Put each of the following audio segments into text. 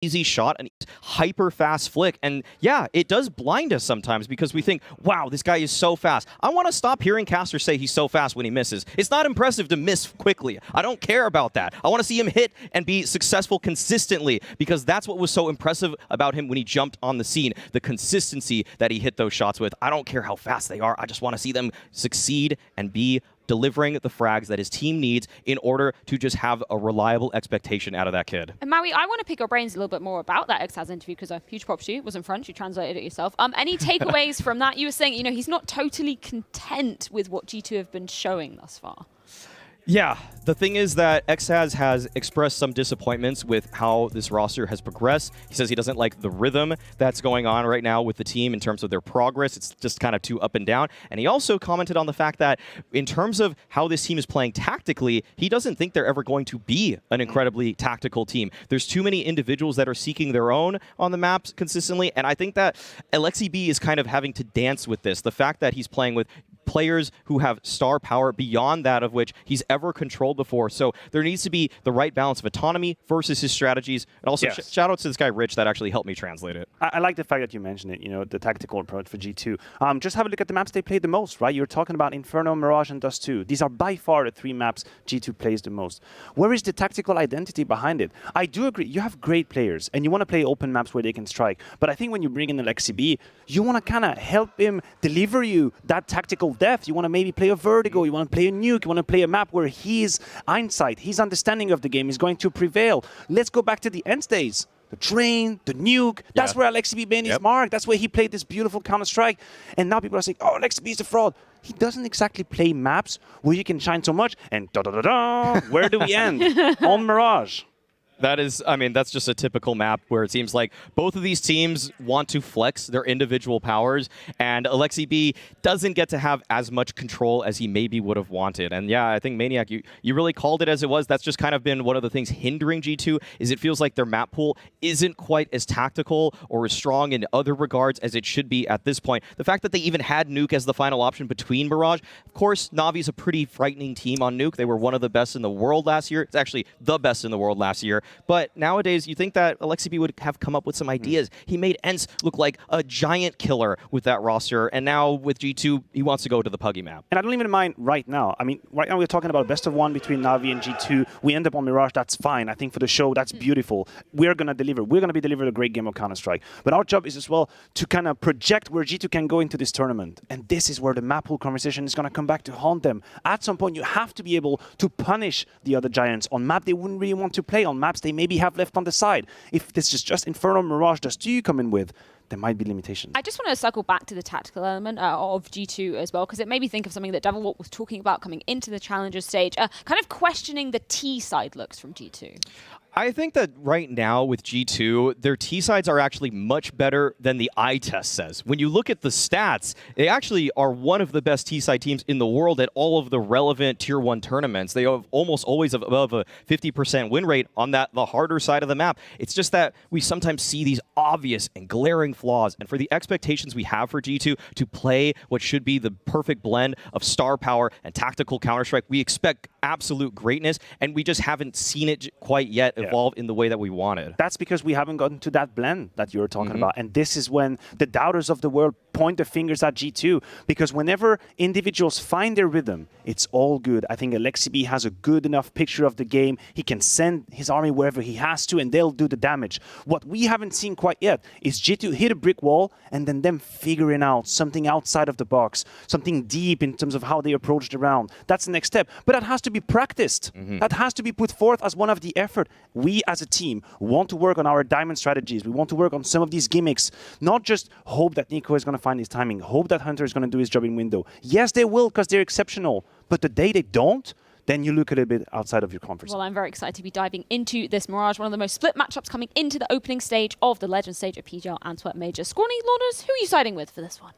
easy shot, an hyper fast flick, and yeah, it does blind us sometimes because we think, wow, this guy is so fast. I want to stop hearing casters say he's so fast when he misses. It's not impressive to miss quickly. I don't care about that. I want to see him hit and be successful consistently, because that's what was so impressive about him when he jumped on the scene, the consistency that he hit those shots with. I don't care how fast they are. I just want to see them succeed and be delivering the frags that his team needs in order to just have a reliable expectation out of that kid. And Maui, I want to pick your brains a little bit more about that Xaz interview, because a huge props to you. It was in French. You translated it yourself. Any takeaways from that? You were saying, he's not totally content with what G2 have been showing thus far. Yeah, the thing is that Xaz has expressed some disappointments with how this roster has progressed. He says he doesn't like the rhythm that's going on right now with the team in terms of their progress. It's just kind of too up and down. And he also commented on the fact that in terms of how this team is playing tactically, he doesn't think they're ever going to be an incredibly tactical team. There's too many individuals that are seeking their own on the maps consistently, and I think that Alexi B is kind of having to dance with this. The fact that he's playing with players who have star power beyond that of which he's ever controlled before. So there needs to be the right balance of autonomy versus his strategies. And also, shout out to this guy, Rich, that actually helped me translate it. I like the fact that you mentioned it, the tactical approach for G2. Just have a look at the maps they played the most, right? You're talking about Inferno, Mirage, and Dust 2. These are by far the 3 maps G2 plays the most. Where is the tactical identity behind it? I do agree. You have great players, and you want to play open maps where they can strike. But I think when you bring in Alexi B, you want to kind of help him deliver you that tactical depth. You want to maybe play a Vertigo, you want to play a Nuke, you want to play a map where his insight, his understanding of the game is going to prevail. Let's go back to the end days. The Train, the Nuke, that's where Alexi B made his mark. That's where he played this beautiful Counter-Strike. And now people are saying, oh, Alexi B is a fraud. He doesn't exactly play maps where you can shine so much. And da-da-da-da, where do we end? On Mirage. That is, that's just a typical map where it seems like both of these teams want to flex their individual powers, and Alexi B doesn't get to have as much control as he maybe would have wanted. And yeah, I think Maniac, you really called it as it was. That's just kind of been one of the things hindering G2, is it feels like their map pool isn't quite as tactical or as strong in other regards as it should be at this point. The fact that they even had Nuke as the final option between Mirage, of course, NaVi's a pretty frightening team on Nuke. They were one of the best in the world last year. It's actually the best in the world last year. But nowadays, you think that Alexi B would have come up with some ideas. He made ENCE look like a giant killer with that roster, and now with G2, he wants to go to the Puggy map. And I don't even mind right now. Right now we're talking about best of one between NaVi and G2. We end up on Mirage, that's fine. I think for the show, that's beautiful. We're going to deliver. We're going to be delivered a great game of Counter-Strike. But our job is as well to kind of project where G2 can go into this tournament. And this is where the map pool conversation is going to come back to haunt them. At some point, you have to be able to punish the other giants on map they wouldn't really want to play, on maps they maybe have left on the side. If this is just Inferno, Mirage, Dust 2 you come in with, there might be limitations. I just want to circle back to the tactical element of G2 as well, because it made me think of something that Devilwalk was talking about coming into the Challenger stage, kind of questioning the T side looks from G2. I think that right now with G2, their T-sides are actually much better than the eye test says. When you look at the stats, they actually are one of the best T-side teams in the world at all of the relevant Tier 1 tournaments. They have almost always above a 50% win rate on the harder side of the map. It's just that we sometimes see these obvious and glaring flaws. And for the expectations we have for G2 to play what should be the perfect blend of star power and tactical Counter-Strike, we expect absolute greatness, and we just haven't seen it quite yet evolve in the way that we wanted. That's because we haven't gotten to that blend that you were talking about. And this is when the doubters of the world point their fingers at G2, because whenever individuals find their rhythm, it's all good. I think Alexi B has a good enough picture of the game. He can send his army wherever he has to, and they'll do the damage. What we haven't seen quite yet is G2 hit a brick wall, and then them figuring out something outside of the box, something deep in terms of how they approach the round. That's the next step. But that has to be practiced. That has to be put forth as one of the effort. We as a team want to work on our diamond strategies. We want to work on some of these gimmicks, not just hope that Nico is going to find his timing, hope that Hunter is going to do his job in window. Yes, they will, because they're exceptional. But the day they don't, then you look a little bit outside of your comfort zone. Well, I'm very excited to be diving into this Mirage, one of the most split matchups coming into the opening stage of the Legend stage of PGL Antwerp Major. Scorny, Lauders, who are you siding with for this one?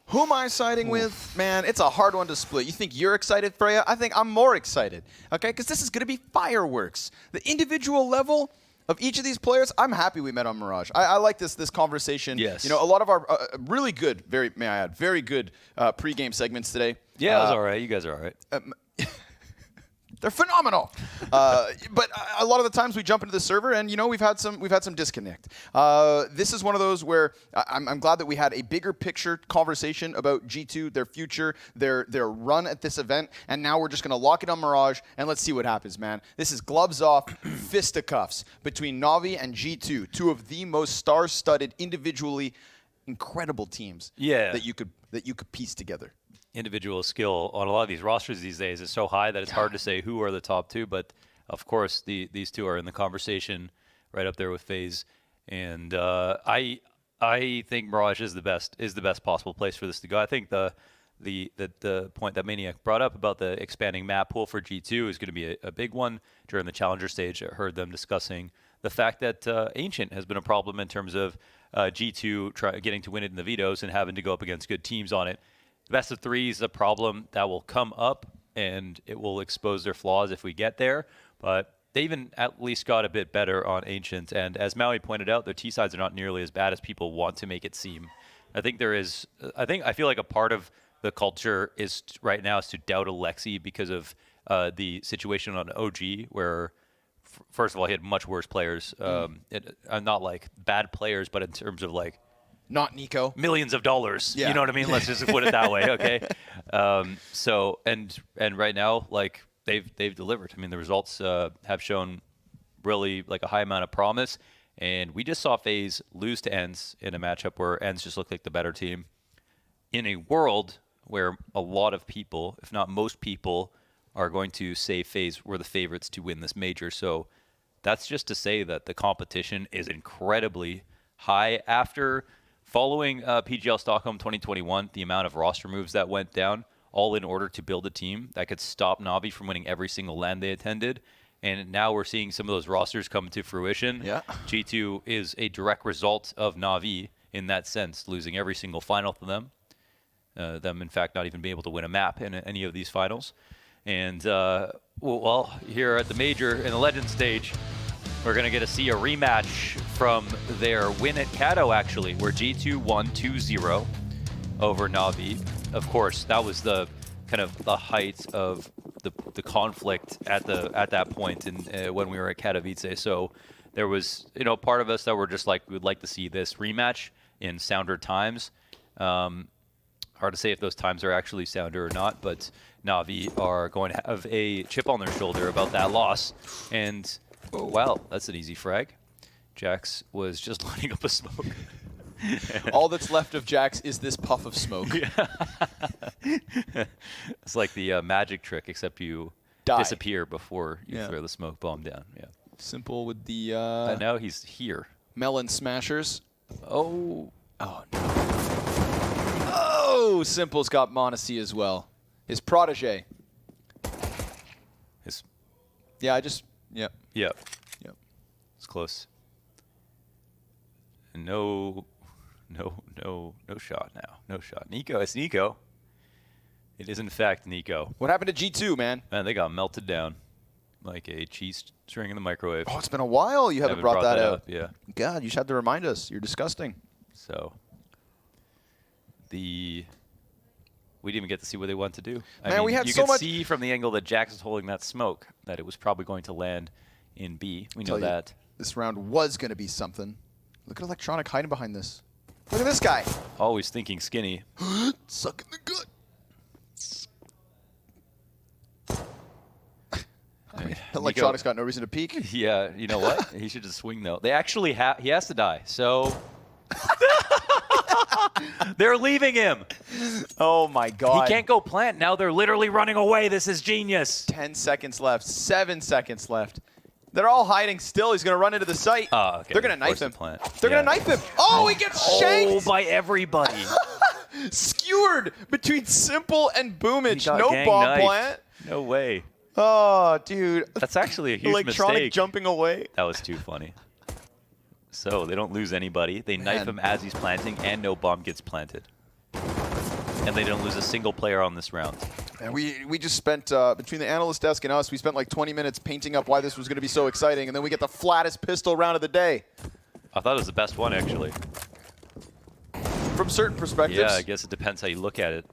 Who am I siding with? Man, it's a hard one to split. You think you're excited, Freya? I think I'm more excited, okay? Because this is going to be fireworks. The individual level of each of these players, I'm happy we met on Mirage. I like this conversation. Yes. You know, a lot of our really good, may I add, very good pregame segments today. Yeah, it was all right. You guys are all right. They're phenomenal. But a lot of the times we jump into the server and, we've had some disconnect. This is one of those where I'm glad that we had a bigger picture conversation about G2, their future, their run at this event, and now we're just going to lock it on Mirage and let's see what happens, man. This is gloves off, fisticuffs between NaVi and G2, two of the most star-studded, individually incredible teams that you could piece together. Individual skill on a lot of these rosters these days is so high that it's hard to say who are the top two, but of course these two are in the conversation right up there with FaZe, and I think Mirage is the best possible place for this to go. I think the point that Maniac brought up about the expanding map pool for G2 is going to be a big one. During the Challenger stage, I heard them discussing the fact that Ancient has been a problem in terms of G2 getting to win it in the vetoes and having to go up against good teams on it. Best of three is a problem that will come up, and it will expose their flaws if we get there. But they even at least got a bit better on Ancient. And as Maui pointed out, their T-sides are not nearly as bad as people want to make it seem. I feel like a part of the culture is right now is to doubt Alexi because of the situation on OG, where first of all he had much worse players. Not like bad players, but in terms of like. Not Nico. Millions of dollars. Yeah. You know what I mean? Let's just put it that way, okay? So right now, like they've delivered. I mean, the results have shown really like a high amount of promise, and we just saw FaZe lose to ENCE in a matchup where ENCE just looked like the better team. In a world where a lot of people, if not most people, are going to say FaZe were the favorites to win this major. So that's just to say that the competition is incredibly high after. Following PGL Stockholm 2021, the amount of roster moves that went down, all in order to build a team that could stop NaVi from winning every single LAN they attended. And now we're seeing some of those rosters come to fruition. Yeah. G2 is a direct result of NaVi in that sense, losing every single final to them. Them, in fact, not even being able to win a map in any of these finals. And, well, here at the Major, in the Legend stage, we're going to get to see a rematch from their win at Kato, actually, where G2 won 2-0 over NaVi. Of course, that was the kind of the height of the conflict at that point when we were at Katowice. So there was, part of us that were just like, we would like to see this rematch in sounder times. Hard to say if those times are actually sounder or not, but NaVi are going to have a chip on their shoulder about that loss. And oh, wow, that's an easy frag. Jax was just lighting up a smoke. All that's left of Jax is this puff of smoke. It's like the magic trick, except you disappear before you throw the smoke bomb down. Yeah. Simple with the... And now he's here. Melon Smashers. Oh. Oh, no. Oh, Simple's got Monacy as well. His protege. Yep. Yep. It's close. No shot now. No shot. Nico, it's Nico. It is in fact Nico. What happened to G2, man? Man, they got melted down like a cheese string in the microwave. Oh, it's been a while you haven't brought that out. Yeah. God, you just had to remind us. You're disgusting. So we didn't even get to see what they want to do. Man, I mean, we had you so could much... see from the angle that Jax was holding that smoke that it was probably going to land in B. We know that. This round was going to be something. Look at Electronic hiding behind this. Look at this guy. Always thinking skinny. Sucking the gut. I mean, Electronic's got no reason to peek. Yeah, you know what? He should just swing, though. They actually he has to die, so... They're leaving him. Oh, my God. He can't go plant. Now they're literally running away. This is genius. 10 seconds left. 7 seconds left. They're all hiding still. He's going to run into the site. Oh, okay. They're going to knife him. They're Yeah. going to knife him. Oh, he gets shanked. Oh, by everybody. Skewered between Simple and Boomich. got No gang bomb knifed. plant. No way. Oh, dude. That's actually a huge Electronic mistake. jumping away. That was too funny. So they don't lose anybody. They knife him as he's planting, and no bomb gets planted. And they don't lose a single player on this round. And we just spent, between the analyst desk and us, we spent like 20 minutes painting up why this was going to be so exciting, and then we get the flattest pistol round of the day. I thought it was the best one, actually. From certain perspectives. Yeah, I guess it depends how you look at it.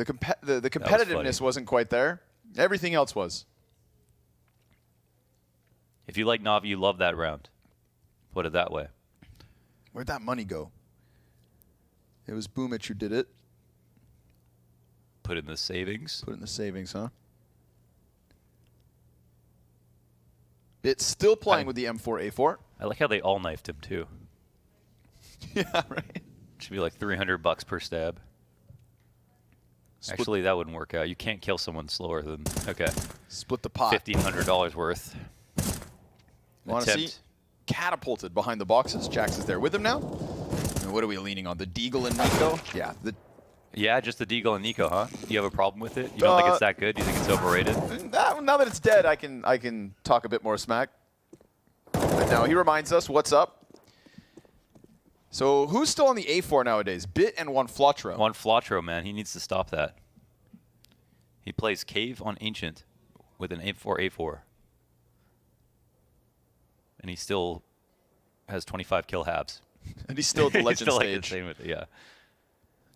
The competitiveness funny. wasn't quite there. Everything else was. If you like NaVi, you love that round. Put it that way. Where'd that money go? It was Boomich who did it. Put in the savings. Put it in the savings, huh? It's still playing with the M4A4. I like how they all knifed him too. Yeah, right. Should be like $300 per stab. Actually, that wouldn't work out. You can't kill someone slower than Split the pot. $1,500 worth. Want to see? Catapulted behind the boxes. Jax is there with him now. And what are we leaning on? The Deagle and Nico? Yeah. Yeah, just the Deagle and Nico, huh? You have a problem with it? You don't think it's that good? You think it's overrated? Now that it's dead, I can talk a bit more smack. But now he reminds us what's up. So who's still on the A4 nowadays? Bit and One Flotro. One Flotro, man. He needs to stop that. He plays Cave on Ancient with an A4. And he still has 25 kill habs. And he's still at the legend still stage. Like the same with it, yeah.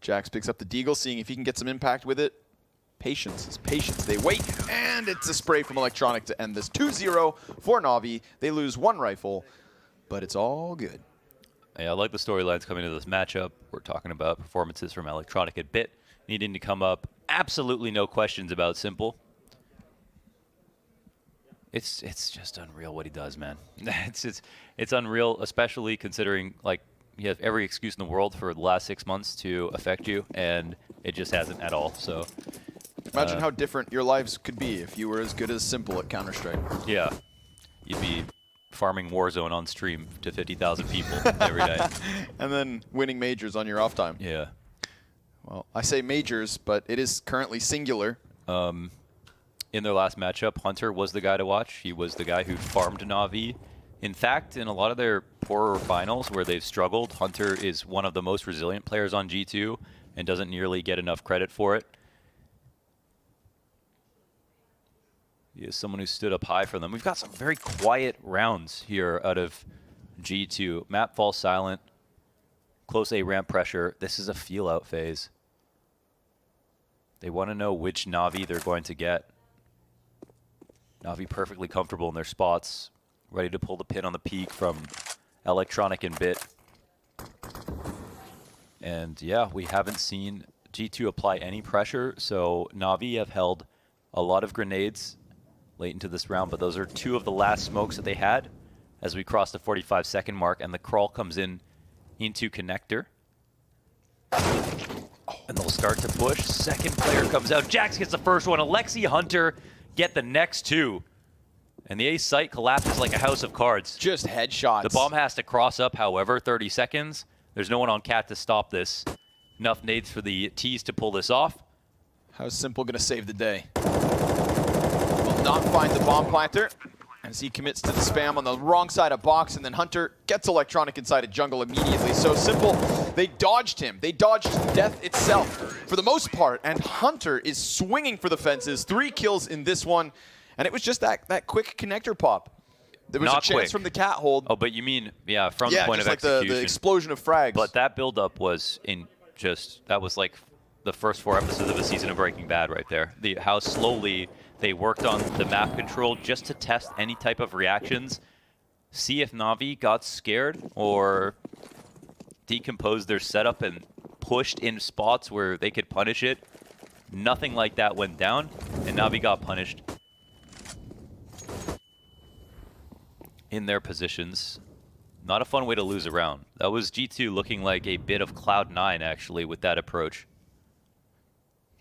Jax picks up the Deagle, seeing if he can get some impact with it. Patience is patience. They wait, and it's a spray from Electronic to end this. 2-0 for NaVi. They lose one rifle, but it's all good. Yeah, I like the storylines coming into this matchup. We're talking about performances from Electronic at Bit needing to come up. Absolutely no questions about Simple. It's just unreal what he does, man. It's unreal, especially considering like he has every excuse in the world for the last 6 months to affect you, and it just hasn't at all. So imagine how different your lives could be if you were as good as Simple at Counter-Strike. Yeah, you'd be farming Warzone on stream to 50,000 people every day. And then winning majors on your off time. Yeah. Well, I say majors, but it is currently singular. In their last matchup, Hunter was the guy to watch. He was the guy who farmed NaVi. In fact, in a lot of their poorer finals where they've struggled, Hunter is one of the most resilient players on G2 and doesn't nearly get enough credit for it. He is someone who stood up high for them. We've got some very quiet rounds here out of G2. Map falls silent. Close A ramp pressure. This is a feel-out phase. They want to know which NaVi they're going to get. NaVi perfectly comfortable in their spots. Ready to pull the pin on the peak from Electronic and Bit. And yeah, we haven't seen G2 apply any pressure, so NaVi have held a lot of grenades late into this round, but those are two of the last smokes that they had as we cross the 45-second mark, and the crawl comes in into connector. And they'll start to push. Second player comes out. Jax gets the first one. Alexi Hunter get the next two. And the A site collapses like a house of cards. Just headshots. The bomb has to cross up, however, 30 seconds. There's no one on Cat to stop this. Enough nades for the T's to pull this off. How's Simple going to save the day? Will not find the bomb planter as he commits to the spam on the wrong side of box, and then Hunter gets Electronic inside a jungle immediately. So Simple, they dodged him. They dodged death itself for the most part, and Hunter is swinging for the fences. 3 kills in this one, and it was just that quick connector pop. There was Not a chance quick. from the cat hold. Oh, but you mean, yeah, from the point just of like execution. the explosion of frags. But that buildup was that was like the first 4 episodes of a season of Breaking Bad right there. How slowly they worked on the map control just to test any type of reactions, see if NaVi got scared or decomposed their setup and pushed in spots where they could punish it. Nothing like that went down, and NaVi got punished in their positions. Not a fun way to lose a round. That was G2 looking like a bit of Cloud9, actually, with that approach.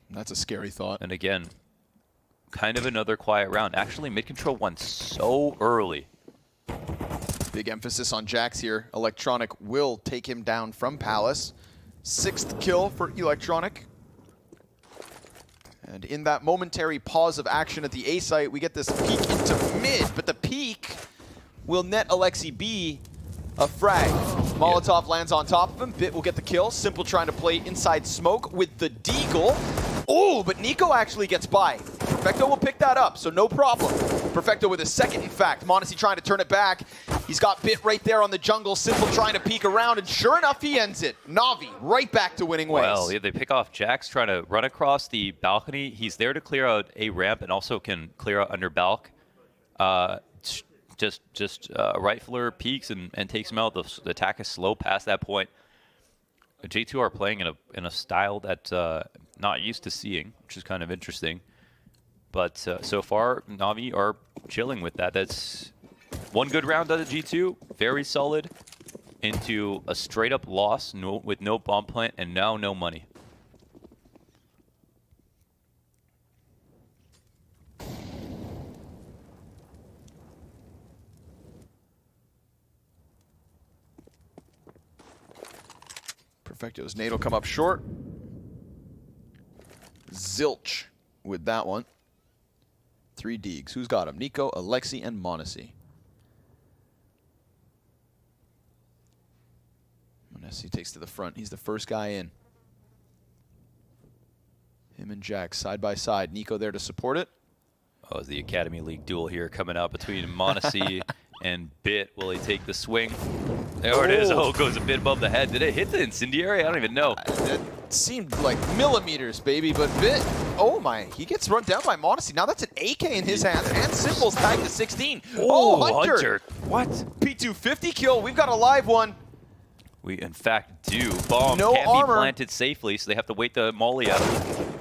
That's a scary thought. And again, kind of another quiet round. Actually, mid-control won so early. Big emphasis on Jax here. Electronic will take him down from Palace. 6th kill for Electronic. And in that momentary pause of action at the A site, we get this peek into mid, but the peek will net Alexi B a frag. Molotov lands on top of him. Bit will get the kill. Simple trying to play inside smoke with the Deagle. Oh, but Nico actually gets by. Perfecto will pick that up, so no problem. Perfecto with a second, in fact. Mondesi trying to turn it back. He's got Bit right there on the jungle. Simple trying to peek around, and sure enough, he ends it. NaVi right back to winning ways. Well, yeah, they pick off Jax trying to run across the balcony. He's there to clear out a ramp and also can clear out under balc. Rifler peeks and takes him out. The attack is slow past that point. J2 are playing in a style that not used to seeing, which is kind of interesting. But so far, NaVi are chilling with that. That's one good round out of G2, very solid, into a straight-up loss with no bomb plant and now no money. Perfecto's nade will come up short. Zilch with that one. 3 Deegs. Who's got him? Nico, Alexi, and m0NESY. m0NESY takes to the front. He's the first guy in. Him and Jack side by side. Nico there to support it. Oh, is the Academy League duel here coming out between m0NESY and Bit. Will he take the swing? There it is. Oh, it goes a bit above the head. Did it hit the incendiary? I don't even know. It seemed like millimeters, baby, but Bit, oh my, he gets run down by m0NESY. Now that's an AK in his hands, and Simple's tagged to 16. Oh, Hunter. What? P250 kill. We've got a live one. We, in fact, do. Bomb No can't armor. be planted safely, so they have to wait the molly out.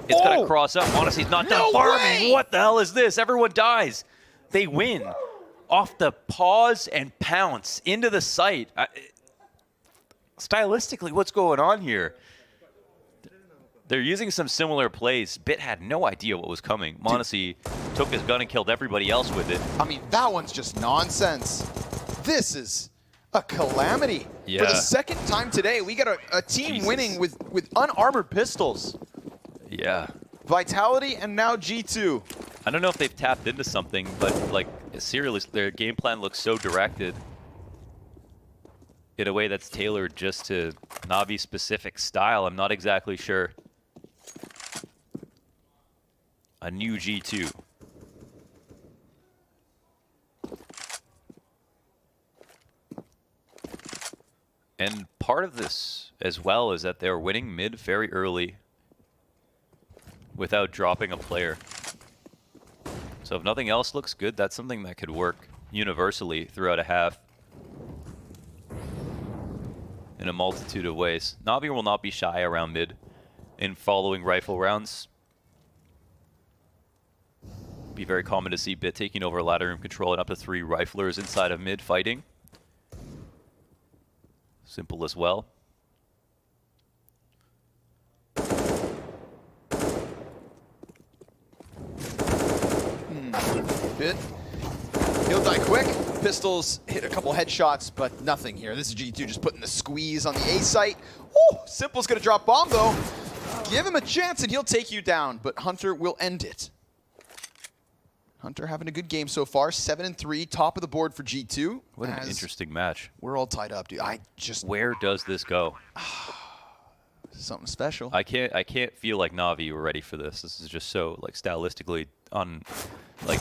It's going to cross up. m0NESY's not done farming. Way. What the hell is this? Everyone dies. They win off the pause and pounce into the site. Stylistically, what's going on here? They're using some similar plays. Bit had no idea what was coming. m0NESY took his gun and killed everybody else with it. I mean, that one's just nonsense. This is a calamity. Yeah. For the second time today, we got a team Jesus. winning with unarmored pistols. Yeah. Vitality and now G2. I don't know if they've tapped into something, but like seriously, their game plan looks so directed in a way that's tailored just to NaVi specific style. I'm not exactly sure. A new G2. And part of this as well is that they're winning mid very early without dropping a player. So if nothing else looks good, that's something that could work universally throughout a half in a multitude of ways. NaVi will not be shy around mid in following rifle rounds. Be very common to see Bit taking over ladder room control and up to 3 riflers inside of mid fighting. Simple as well. Bit. He'll die quick. Pistols hit a couple headshots, but nothing here. This is G2 just putting the squeeze on the A site. Ooh, Simple's gonna drop bomb though. Give him a chance and he'll take you down, but Hunter will end it. Hunter having a good game so far, 7-3, top of the board for G2. What an interesting match. We're all tied up, dude. Where does this go? Something special. I can't feel like NaVi were ready for this. This is just so like stylistically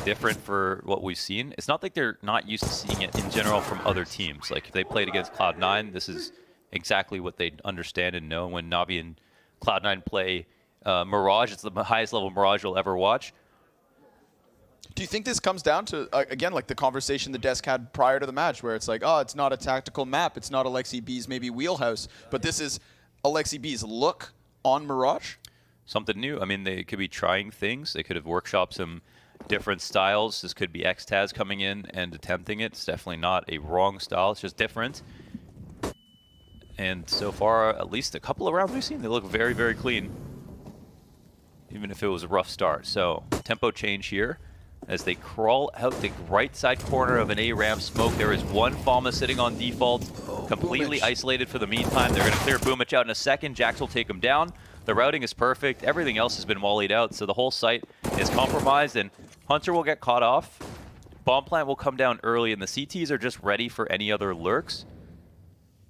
different for what we've seen. It's not like they're not used to seeing it in general from other teams. Like if they played against Cloud9, this is exactly what they understand and know. When NaVi and Cloud9 play Mirage, it's the highest level Mirage you'll ever watch. Do you think this comes down to, again, like the conversation the desk had prior to the match, where it's like, oh, it's not a tactical map, it's not Alexi B's maybe wheelhouse, but this is Alexi B's look on Mirage? Something new. I mean, they could be trying things. They could have workshopped some different styles. This could be Xtaz coming in and attempting it. It's definitely not a wrong style. It's just different. And so far, at least a couple of rounds we've seen, they look very, very clean, even if it was a rough start. So tempo change here. As they crawl out the right side corner of an A ramp smoke, there is one Falma sitting on default, completely Boomich. isolated for the meantime. They're going to clear Boomich out in a second. Jax will take him down. The routing is perfect. Everything else has been mollied out, so the whole site is compromised, and Hunter will get caught off. Bomb plant will come down early, and the CTs are just ready for any other lurks.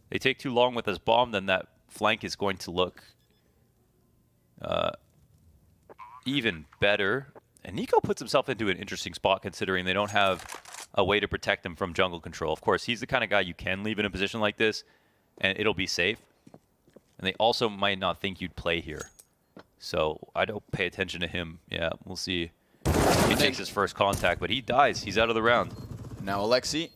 They take too long with this bomb, then that flank is going to look even better. And Nico puts himself into an interesting spot considering they don't have a way to protect him from jungle control. Of course, he's the kind of guy you can leave in a position like this, and it'll be safe. And they also might not think you'd play here. So I don't pay attention to him. Yeah, we'll see if he takes his first contact, but he dies. He's out of the round. Now Alexi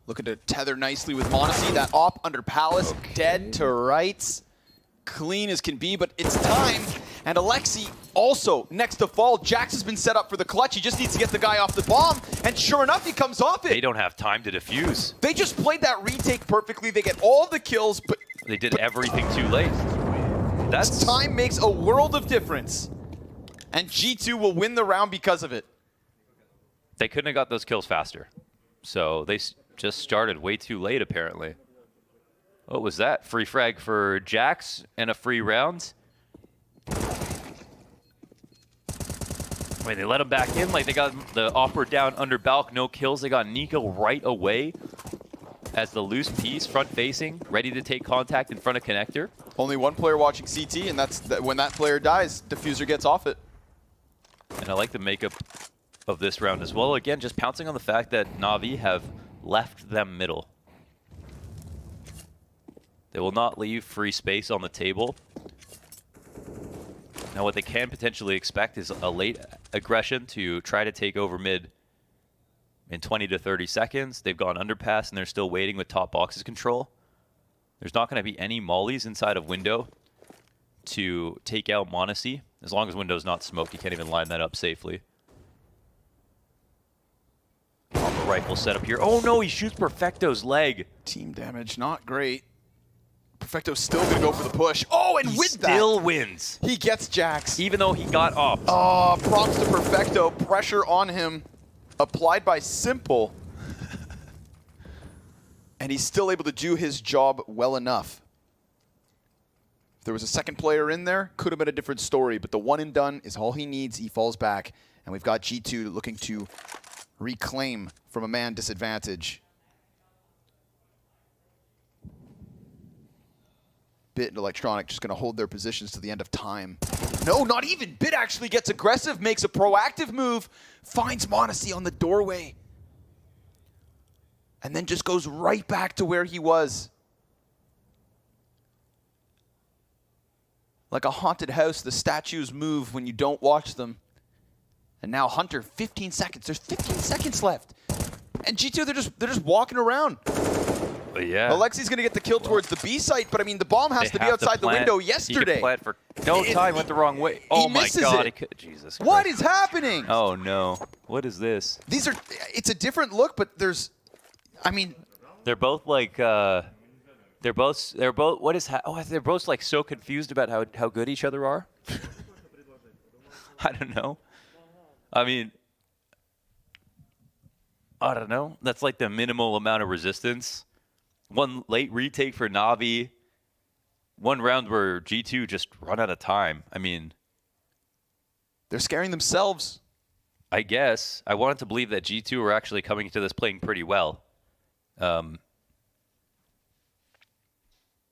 looking to tether nicely with Monacy. That op under Palace, dead to rights. Clean as can be, but it's time. And Alexi also next to fall. Jax has been set up for the clutch. He just needs to get the guy off the bomb. And sure enough, he comes off it. They don't have time to defuse. They just played that retake perfectly. They get all the kills, but They did everything too late. That's time makes a world of difference. And G2 will win the round because of it. They couldn't have got those kills faster. So they just started way too late, apparently. What was that? Free frag for Jax and a free round. Wait, they let him back in? Like, they got the awkward down under Balk, no kills. They got Nico right away as the loose piece, front-facing, ready to take contact in front of connector. Only one player watching CT, and that's when that player dies, Diffuser gets off it. And I like the makeup of this round as well. Again, just pouncing on the fact that NaVi have left them middle. They will not leave free space on the table. Now what they can potentially expect is a late aggression to try to take over mid in 20 to 30 seconds. They've gone underpass and they're still waiting with top boxes control. There's not going to be any mollies inside of window to take out Monacy. As long as window's not smoked, you can't even line that up safely. Bomber rifle set up here. Oh no, he shoots Perfecto's leg. Team damage, not great. Perfecto's still going to go for the push. Oh, and He with still that, wins. he gets Jax. Even though he got off. Oh, props to Perfecto. Pressure on him applied by Simple. And he's still able to do his job well enough. If there was a second player in there, could have been a different story, but the one and done is all he needs. He falls back, and we've got G2 looking to reclaim from a man disadvantage. Bit and Electronic just going to hold their positions to the end of time. No, not even. Bit actually gets aggressive, makes a proactive move, finds Monacy on the doorway, and then just goes right back to where he was. Like a haunted house, the statues move when you don't watch them. And now Hunter, 15 seconds. There's 15 seconds left. And G2, they're just walking around. But yeah. Alexi's going to get the kill towards the B site, but I mean, the bomb has to be outside the window yesterday. He could plant for no time, went the wrong way. Oh my god, it. Jesus Christ. What is happening? Oh no. What is this? These are, it's a different look, but there's, I mean. They're both like, they're both, what is, they're both like so confused about how good each other are. I don't know. I mean, I don't know. That's like the minimal amount of resistance. One late retake for NaVi. One round where G2 just run out of time. I mean, they're scaring themselves. I guess. I wanted to believe that G2 were actually coming into this playing pretty well.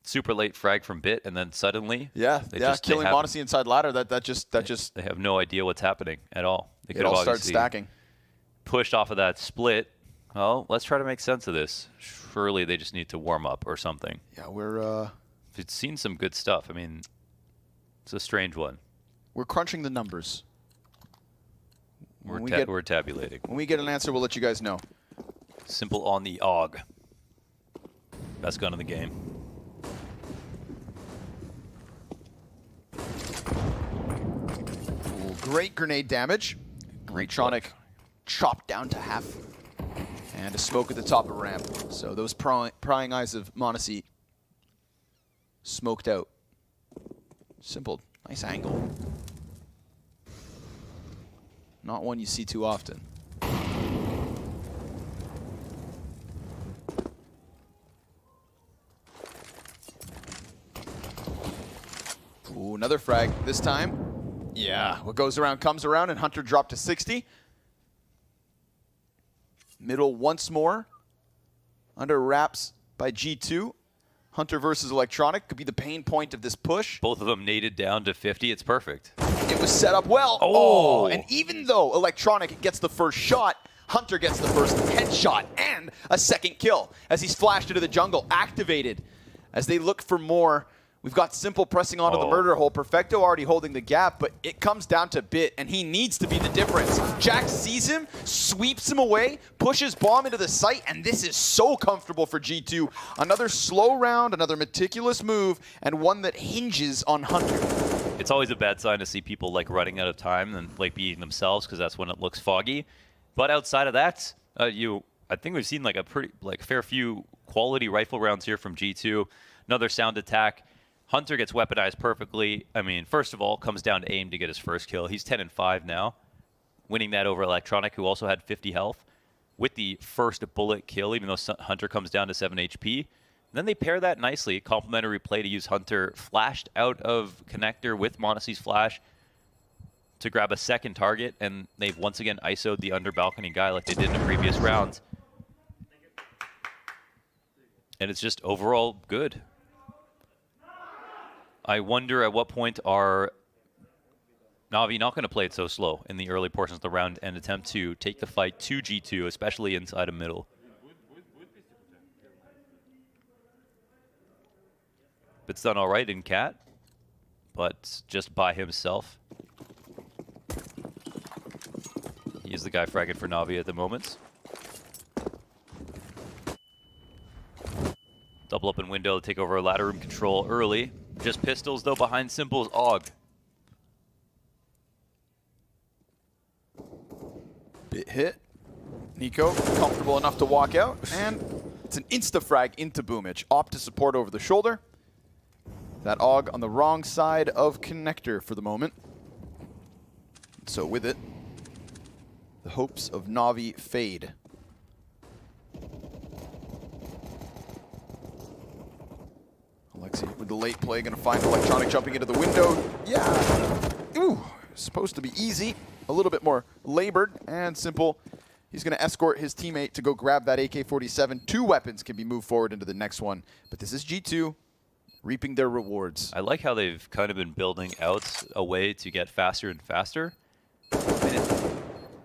Super late frag from Bit, and then suddenly, killing Monacy inside ladder. That just they have no idea what's happening at all. They could all have start stacking. Pushed off of that split. Oh, let's try to make sense of this. Surely they just need to warm up or something. Yeah, we're We've seen some good stuff. I mean, it's a strange one. We're crunching the numbers. We're tabulating. When we get an answer, we'll let you guys know. Simple on the AUG. Best gun in the game. Ooh, great grenade damage. Electronic chopped down to half. And a smoke at the top of ramp. So those prying eyes of Monacy smoked out. Simple. Nice angle. Not one you see too often. Ooh, another frag this time. Yeah, what goes around comes around, and Hunter dropped to 60. Middle once more. Under wraps by G2. Hunter versus Electronic could be the pain point of this push. Both of them naded down to 50. It's perfect. It was set up well. Oh. And even though Electronic gets the first shot, Hunter gets the first headshot and a second kill as he's flashed into the jungle, activated. As they look for more, we've got Simple pressing onto the murder hole. Perfecto already holding the gap, but it comes down to Bit, and he needs to be the difference. Jax sees him, sweeps him away, pushes bomb into the site, and this is so comfortable for G2. Another slow round, another meticulous move, and one that hinges on Hunter. It's always a bad sign to see people like running out of time and like beating themselves, because that's when it looks foggy. But outside of that, I think we've seen like a pretty fair few quality rifle rounds here from G2. Another sound attack. Hunter gets weaponized perfectly. I mean, first of all, comes down to aim to get his first kill. He's 10-5 now, winning that over Electronic, who also had 50 health, with the first bullet kill, even though Hunter comes down to 7 HP. And then they pair that nicely. Complementary play to use Hunter flashed out of connector with Monacy's flash to grab a second target, and they've once again ISO'd the under balcony guy like they did in the previous rounds. And it's just overall good. I wonder at what point are NaVi not going to play it so slow in the early portions of the round and attempt to take the fight to G2, especially inside of middle. It's done all right in Cat, but just by himself. He's the guy fragging for NaVi at the moment. Double up in window to take over ladder room control early. Just pistols though behind Simple's AUG. Bit hit. Nico comfortable enough to walk out, and it's an insta-frag into Boomich. Opt to support over the shoulder. That AUG on the wrong side of connector for the moment. So with it, the hopes of NaVi fade. Alexi with the late play, gonna find Electronic jumping into the window. Yeah, ooh, supposed to be easy. A little bit more labored and Simple. He's gonna escort his teammate to go grab that AK-47. 2 weapons can be moved forward into the next one. But this is G2 reaping their rewards. I like how they've kind of been building out a way to get faster and faster. I mean,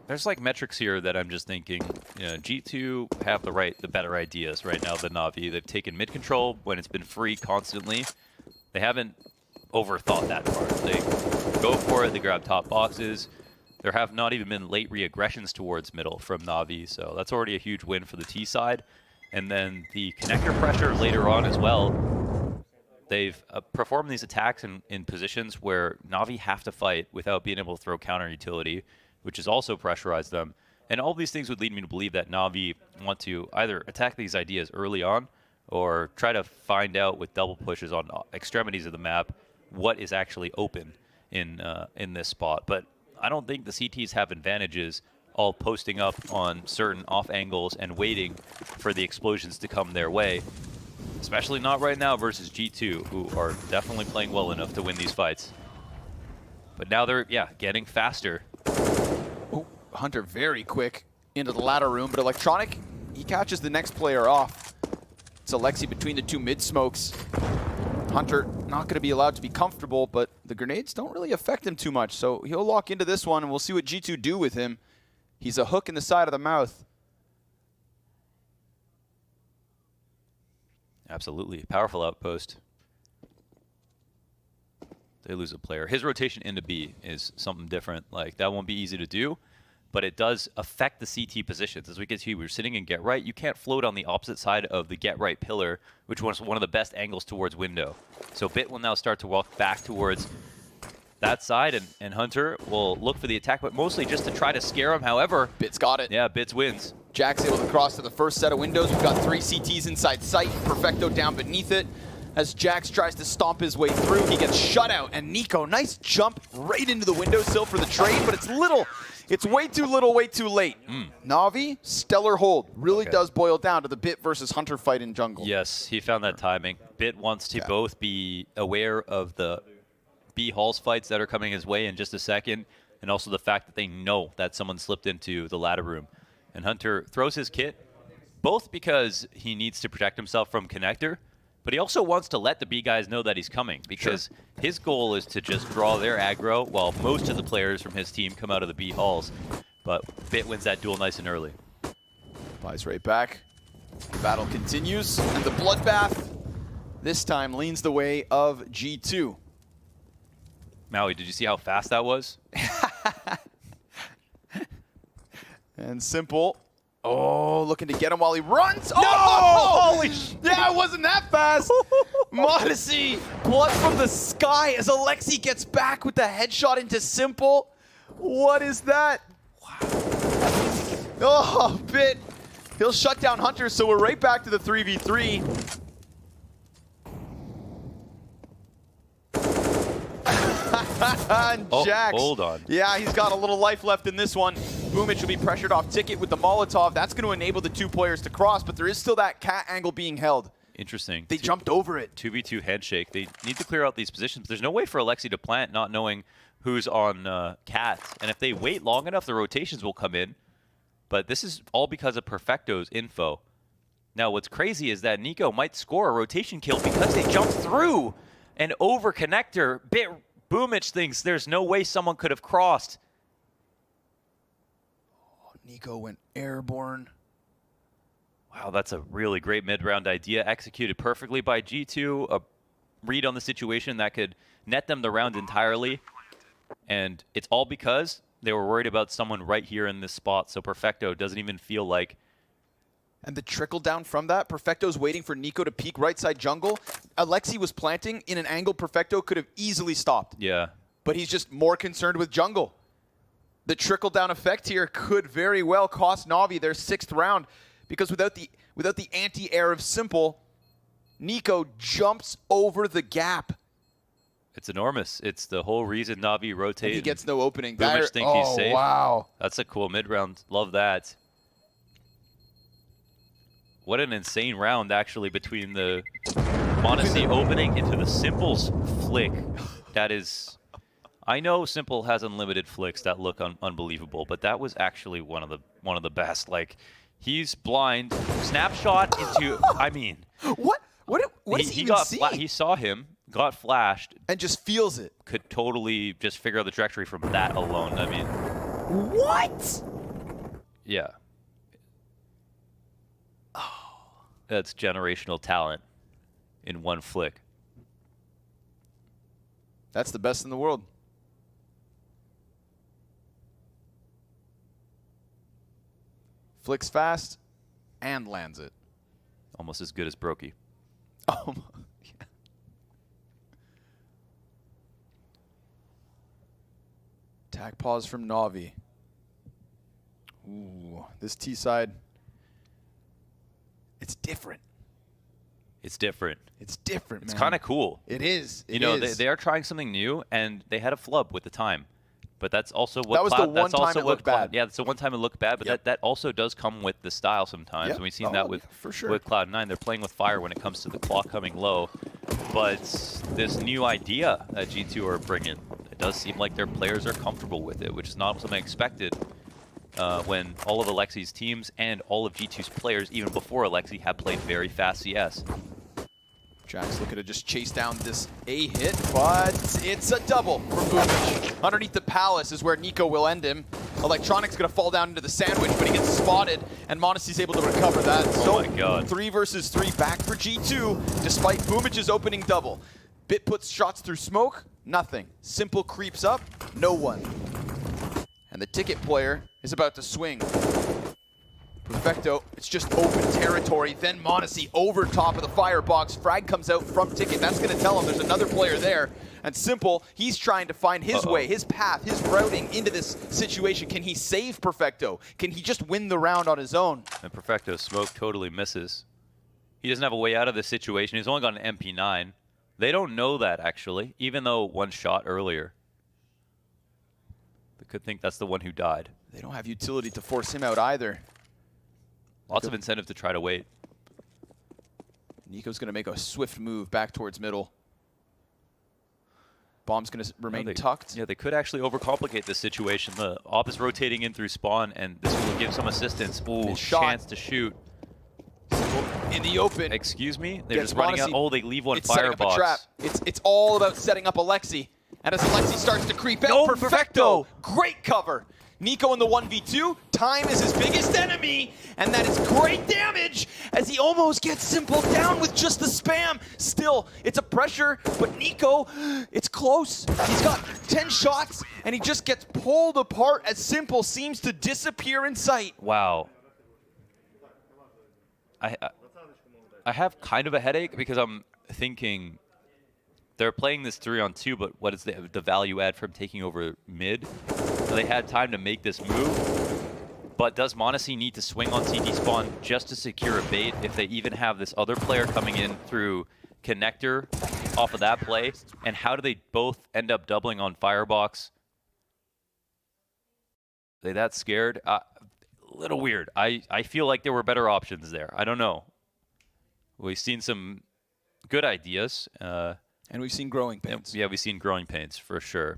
there's like metrics here that I'm just thinking, you know, G2 have the better ideas right now than NaVi. They've taken mid control when it's been free constantly. They haven't overthought that part. They go for it, they grab top boxes. There have not even been late re-aggressions towards middle from NaVi, so that's already a huge win for the T side. And then the connector pressure later on as well. They've performed these attacks in positions where NaVi have to fight without being able to throw counter utility, which has also pressurized them. And all these things would lead me to believe that NaVi want to either attack these ideas early on or try to find out with double pushes on extremities of the map what is actually open in this spot. But I don't think the CTs have advantages all posting up on certain off angles and waiting for the explosions to come their way. Especially not right now versus G2, who are definitely playing well enough to win these fights. But now they're, getting faster. Oh, Hunter very quick into the ladder room, but Electronic, he catches the next player off. It's Alexi between the 2 mid smokes. Hunter not going to be allowed to be comfortable, but the grenades don't really affect him too much, so he'll lock into this one, and we'll see what G2 do with him. He's a hook in the side of the mouth. Absolutely. Powerful outpost. They lose a player. His rotation into B is something different. Like, that won't be easy to do, but it does affect the CT positions. As we get to, we're sitting in get right. You can't float on the opposite side of the get right pillar, which was one of the best angles towards window. So Bit will now start to walk back towards that side, and Hunter will look for the attack, but mostly just to try to scare him. However, Bit's got it. Yeah, Bits wins. Jack's able to cross to the first set of windows. We've got 3 CTs inside sight. Perfecto down beneath it. As Jax tries to stomp his way through, he gets shut out. And Nico, nice jump right into the windowsill for the trade, but it's little. It's way too little, way too late. NaVi, stellar hold. Really does boil down to the Bit versus Hunter fight in jungle. Yes, he found that timing. Bit wants to both be aware of the B Halls fights that are coming his way in just a second, and also the fact that they know that someone slipped into the ladder room. And Hunter throws his kit, both because he needs to protect himself from connector, But he also wants to let the B guys know that he's coming, because his goal is to just draw their aggro while most of the players from his team come out of the B halls. But Bit wins that duel nice and early. Buys right back. The battle continues, and the bloodbath this time leans the way of G2. Maui, did you see how fast that was? And Simple, looking to get him while he runs. No! Holy yeah, it wasn't that fast. Modesty, blood from the sky as Alexi gets back with the headshot into Simple. What is that? Wow. Oh, Bit. He'll shut down Hunter, so we're right back to the 3v3. And Jax. Hold on. Yeah, he's got a little life left in this one. Boomich will be pressured off Ticket with the Molotov. That's going to enable the 2 players to cross, but there is still that cat angle being held. Interesting. They jumped over it. 2v2 handshake. They need to clear out these positions. There's no way for Alexi to plant not knowing who's on cat. And if they wait long enough, the rotations will come in. But this is all because of Perfecto's info. Now, what's crazy is that Nico might score a rotation kill because they jumped through an over connector. Bit Boomich thinks there's no way someone could have crossed. Oh, Nico went airborne. Wow, that's a really great mid-round idea, executed perfectly by G2. A read on the situation that could net them the round entirely. And it's all because they were worried about someone right here in this spot, so Perfecto doesn't even feel like... And the trickle down from that, Perfecto's waiting for Nico to peek right side jungle. Alexi was planting in an angle Perfecto could have easily stopped. Yeah. But he's just more concerned with jungle. The trickle down effect here could very well cost NaVi their 6th round, because without the anti-air of Simple, Nico jumps over the gap. It's enormous. It's the whole reason NaVi rotated. And he gets no opening. Boomich think he's safe. Wow. That's a cool mid-round. Love that. What an insane round, actually, between the Modesty opening into the Simple's flick. That is... I know Simple has unlimited flicks that look unbelievable, but that was actually one of the best. Like, he's blind, snapshot into... I mean... What does he even see? He saw him, got flashed. And just feels it. Could totally just figure out the trajectory from that alone. I mean... What? Yeah. That's generational talent in one flick. That's the best in the world. Flicks fast and lands it. Almost as good as Brokey. Oh, yeah. Attack pause from NaVi. Ooh, this T side. It's different. It's different. It's different, It's man. kind of cool. It is. You know, they are trying something new, and they had a flub with the time. But that's also what that was the one time it looked bad. Yeah, that's the one time it looked bad, but that also does come with the style sometimes. Yep. And we've seen that with, for sure. with Cloud9. They're playing with fire when it comes to the clock coming low. But this new idea that G2 are bringing, it does seem like their players are comfortable with it, which is not something I expected when all of Alexi's teams and all of G2's players, even before Alexi, have played very fast CS. Jax looking to just chase down this A hit, but it's a double from Boomich. Underneath the palace is where Nico will end him. Electronic's going to fall down into the sandwich, but he gets spotted, and Monasty's able to recover that. Oh my god. 3 versus 3 back for G2, despite Boomich's opening double. Bit puts shots through smoke, nothing. Simple creeps up, no one. And the Ticket player is about to swing. Perfecto, it's just open territory. Then Modesty over top of the firebox. Frag comes out from Ticket. That's going to tell him there's another player there. And Simple, he's trying to find his way, his path, his routing into this situation. Can he save Perfecto? Can he just win the round on his own? And Perfecto's smoke totally misses. He doesn't have a way out of this situation. He's only got an MP9. They don't know that, actually, even though one shot earlier. They could think that's the one who died. They don't have utility to force him out either. Lots of incentive to try to wait. Nico's going to make a swift move back towards middle. Bomb's going to remain tucked. Yeah, they could actually overcomplicate this situation. The op is rotating in through spawn, and this will give some assistance. Ooh, chance to shoot. Simple in the open. Excuse me? They're Gets just running out. Monacy. Oh, they leave one It's setting up a firebox. trap. It's all about setting up Alexi. And as Alexi starts to creep out, No, Perfecto. Great cover. Nico in the 1v2. Time is his biggest enemy, and that is great damage as he almost gets Simple down with just the spam. Still, it's a pressure, but Nico, it's close. He's got 10 shots, and he just gets pulled apart as Simple seems to disappear in sight. Wow. I have kind of a headache because I'm thinking they're playing this 3-on-2, but what is the value add from taking over mid? So they had time to make this move, but does Monacy need to swing on CT spawn just to secure a bait if they even have this other player coming in through connector off of that play? And how do they both end up doubling on firebox? Are they that scared? A little weird. I feel like there were better options there. I don't know. We've seen some good ideas. And we've seen growing pains. Yeah, we've seen growing pains for sure.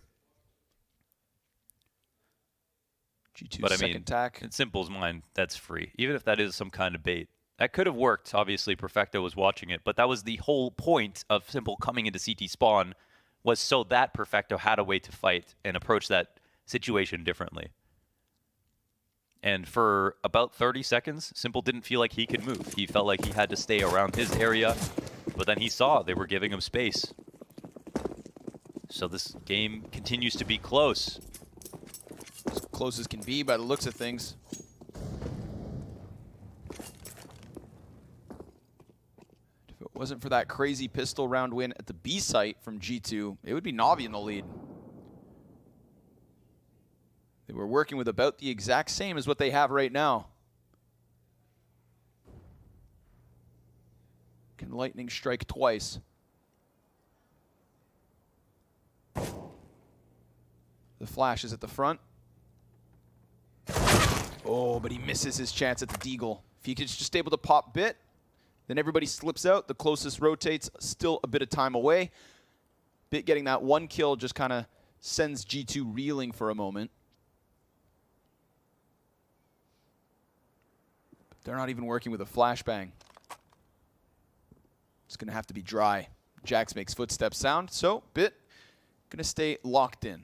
G2's But I second mean, attack. in Simple's mind, that's free. Even if that is some kind of bait. That could have worked. Obviously, Perfecto was watching it. But that was the whole point of Simple coming into CT spawn, was so that Perfecto had a way to fight and approach that situation differently. And for about 30 seconds, Simple didn't feel like he could move. He felt like he had to stay around his area. But then he saw they were giving him space. So this game continues to be close. As close as can be by the looks of things. If it wasn't for that crazy pistol round win at the B site from G2, it would be NaVi in the lead. They were working with about the exact same as what they have right now. Can lightning strike twice? The flash is at the front. Oh, but he misses his chance at the deagle. If he gets just able to pop bit, then everybody slips out. The closest rotates, still a bit of time away. Bit getting that one kill just kind of sends G2 reeling for a moment. But they're not even working with a flashbang. It's going to have to be dry. Jax makes footsteps sound, so Bit going to stay locked in.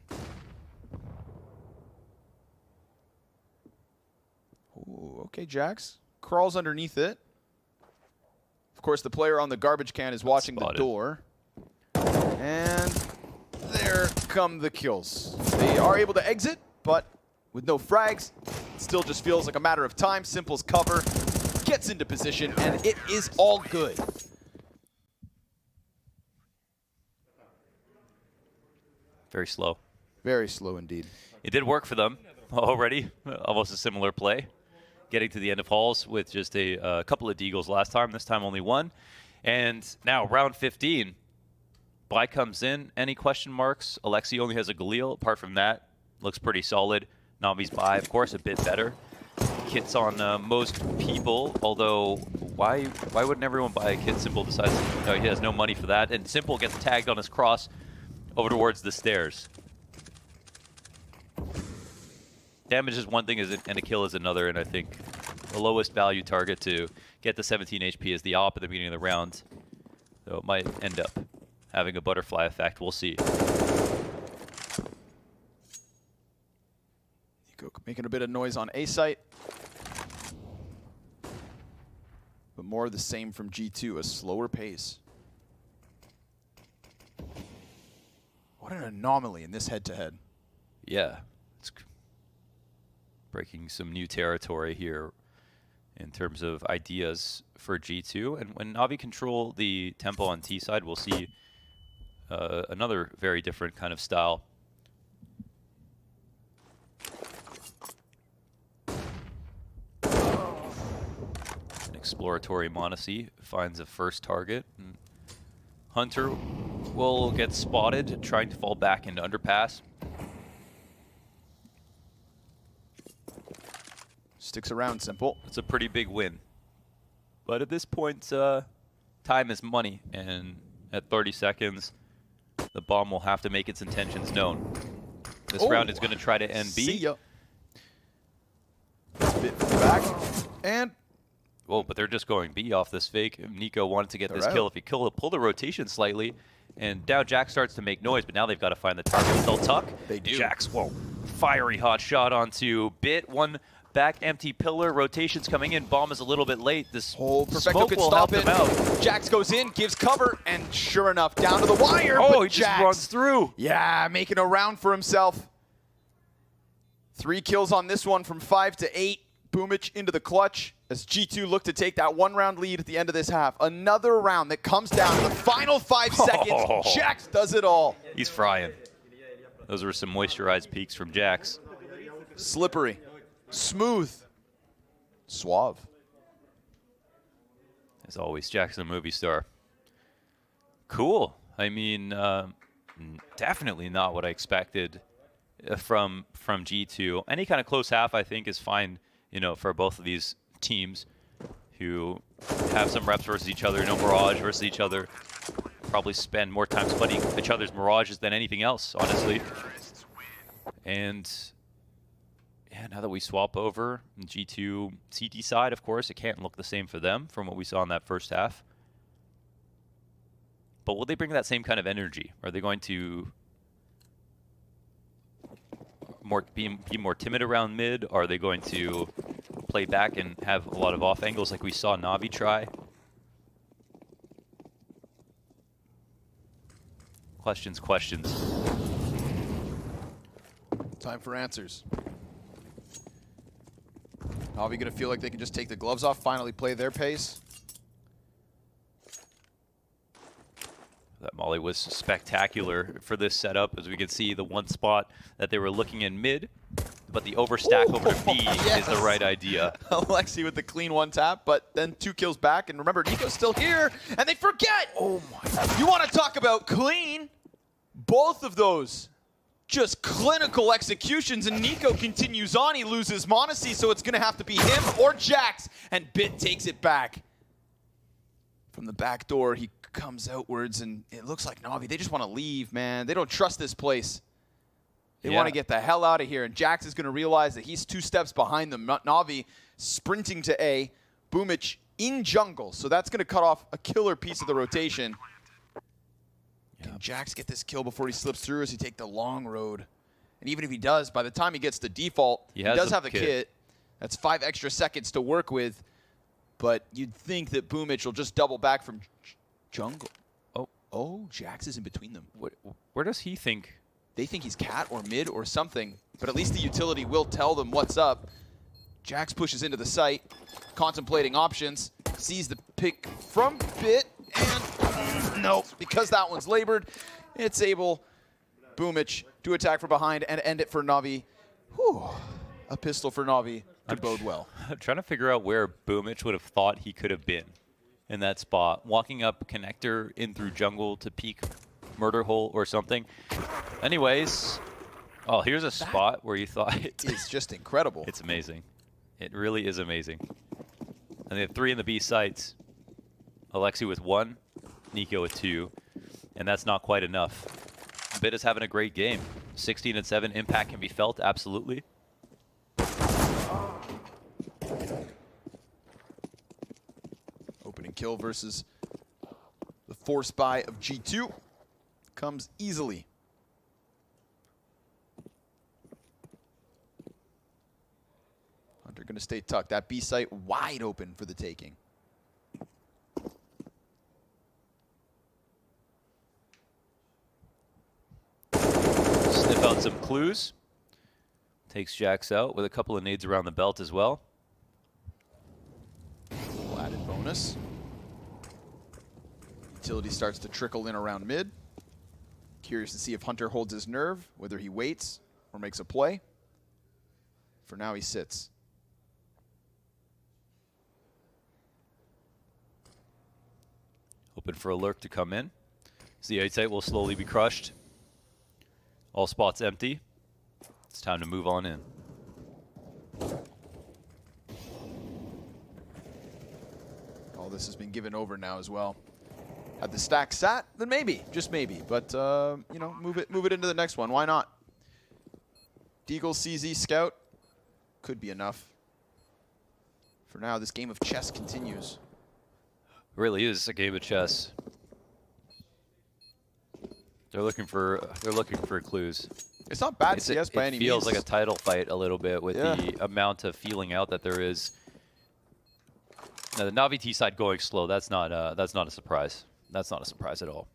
Ooh, okay, Jax crawls underneath it. Of course, the player on the garbage can is watching the door. And there come the kills. They are able to exit, but with no frags, it still just feels like a matter of time. Simple's cover gets into position, and it is all good. Very slow. Very slow indeed. It did work for them already. Almost a similar play. Getting to the end of halls with just a couple of deagles last time. This time only one. And now round 15. Bly comes in. Any question marks? Alexi only has a Galil. Apart from that, looks pretty solid. NaVi's Bly, of course, a bit better. Kits on most people, although why wouldn't everyone buy a kit? Simple decides no, he has no money for that. And Simple gets tagged on his cross over towards the stairs. Damage is one thing, and a kill is another, and I think the lowest value target to get the 17 HP is the AWP at the beginning of the round. So it might end up having a butterfly effect. We'll see. Nico making a bit of noise on A site. But more of the same from G2, a slower pace. What an anomaly in this head-to-head. Yeah. It's breaking some new territory here in terms of ideas for G2. And when NaVi control the tempo on T side, we'll see another very different kind of style. An exploratory Monacy finds a first target. And Hunter will get spotted trying to fall back into underpass. Sticks around, Simple. It's a pretty big win. But at this point, time is money. And at 30 seconds, the bomb will have to make its intentions known. This round is going to try to end B. See ya. Bit from the back. And Oh, but they're just going B off this fake. Nico wanted to get this kill. If he pull the rotation slightly, and now Jax starts to make noise, but now they've got to find the target. They'll tuck. They do. Jax, whoa, fiery hot shot onto Bit. One back empty pillar. Rotation's coming in. Bomb is a little bit late. This Perfecto smoke could will stop help it. them out. Jax goes in, gives cover, and sure enough, down to the wire. Oh, but he just runs through. Yeah, making a round for himself. 3 kills on this one from 5 to 8. Boomich into the clutch as G2 look to take that 1-round lead at the end of this half. Another round that comes down to the final 5 seconds. Jax does it all. He's frying. Those were some moisturized peaks from Jax. Slippery, smooth, suave. As always, Jack's a movie star. Cool. I mean, definitely not what I expected from G2. Any kind of close half, I think, is fine, you know, for both of these teams who have some reps versus each other, no Mirage versus each other. Probably spend more time splitting each other's Mirages than anything else, honestly. And yeah, now that we swap over G2 CT side, of course, it can't look the same for them from what we saw in that first half. But will they bring that same kind of energy? Are they going to be more timid around mid? Are they going to play back and have a lot of off angles like we saw NaVi try? Questions. Time for answers. NaVi gonna feel like they can just take the gloves off, finally play their pace. That molly was spectacular for this setup, as we can see the one spot that they were looking in mid, but the overstack over to B is the right idea. Alexi with the clean 1 tap, but then 2 kills back, and remember, Nico's still here, and they forget! Oh my. You want to talk about clean? Both of those. Just clinical executions, and Nico continues on. He loses Monacy, so it's going to have to be him or Jax, and Bit takes it back. From the back door, he comes outwards, and it looks like NaVi, they just want to leave, man. They don't trust this place. They want to get the hell out of here, and Jax is going to realize that he's 2 steps behind them. NaVi sprinting to A, Boomich in jungle, so that's going to cut off a killer piece of the rotation. Can Jax get this kill before he slips through, or does he take the long road? And even if he does, by the time he gets to default, he does have the kit. That's 5 extra seconds to work with, but you'd think that Boomich will just double back from jungle. Oh, Jax is in between them. Where does he think? They think he's cat or mid or something, but at least the utility will tell them what's up. Jax pushes into the site, contemplating options, sees the pick from Bit, and no, because that one's labored, it's able, Boomich, to attack from behind and end it for NaVi. Whew, a pistol for NaVi could bode well. I'm trying to figure out where Boomich would have thought he could have been in that spot. Walking up connector in through jungle to peek murder hole or something. Anyways, oh, here's a spot where you thought it is just incredible. It's amazing. It really is amazing. And they have 3 in the B sites. Alexi with 1, Nico with 2, and that's not quite enough. Bit is having a great game. 16-7, impact can be felt, absolutely. Opening kill versus the force buy of G2 comes easily. Hunter going to stay tucked. That B site wide open for the taking. Sniff out some clues. Takes Jax out with a couple of nades around the belt as well. Little added bonus. Utility starts to trickle in around mid. Curious to see if Hunter holds his nerve, whether he waits or makes a play. For now, he sits. Hoping for a lurk to come in. The A site will slowly be crushed. All spots empty. It's time to move on in. All this has been given over now as well. Had the stack sat, then maybe, just maybe. But you know, move it into the next one. Why not? Deagle CZ Scout could be enough For now, this game of chess continues. Really is a game of chess. They're looking for clues. It's not bad CS by any means. It feels like a title fight a little bit with the amount of feeling out that there is. Now, the NaVi T side going slow, that's not a surprise. That's not a surprise at all.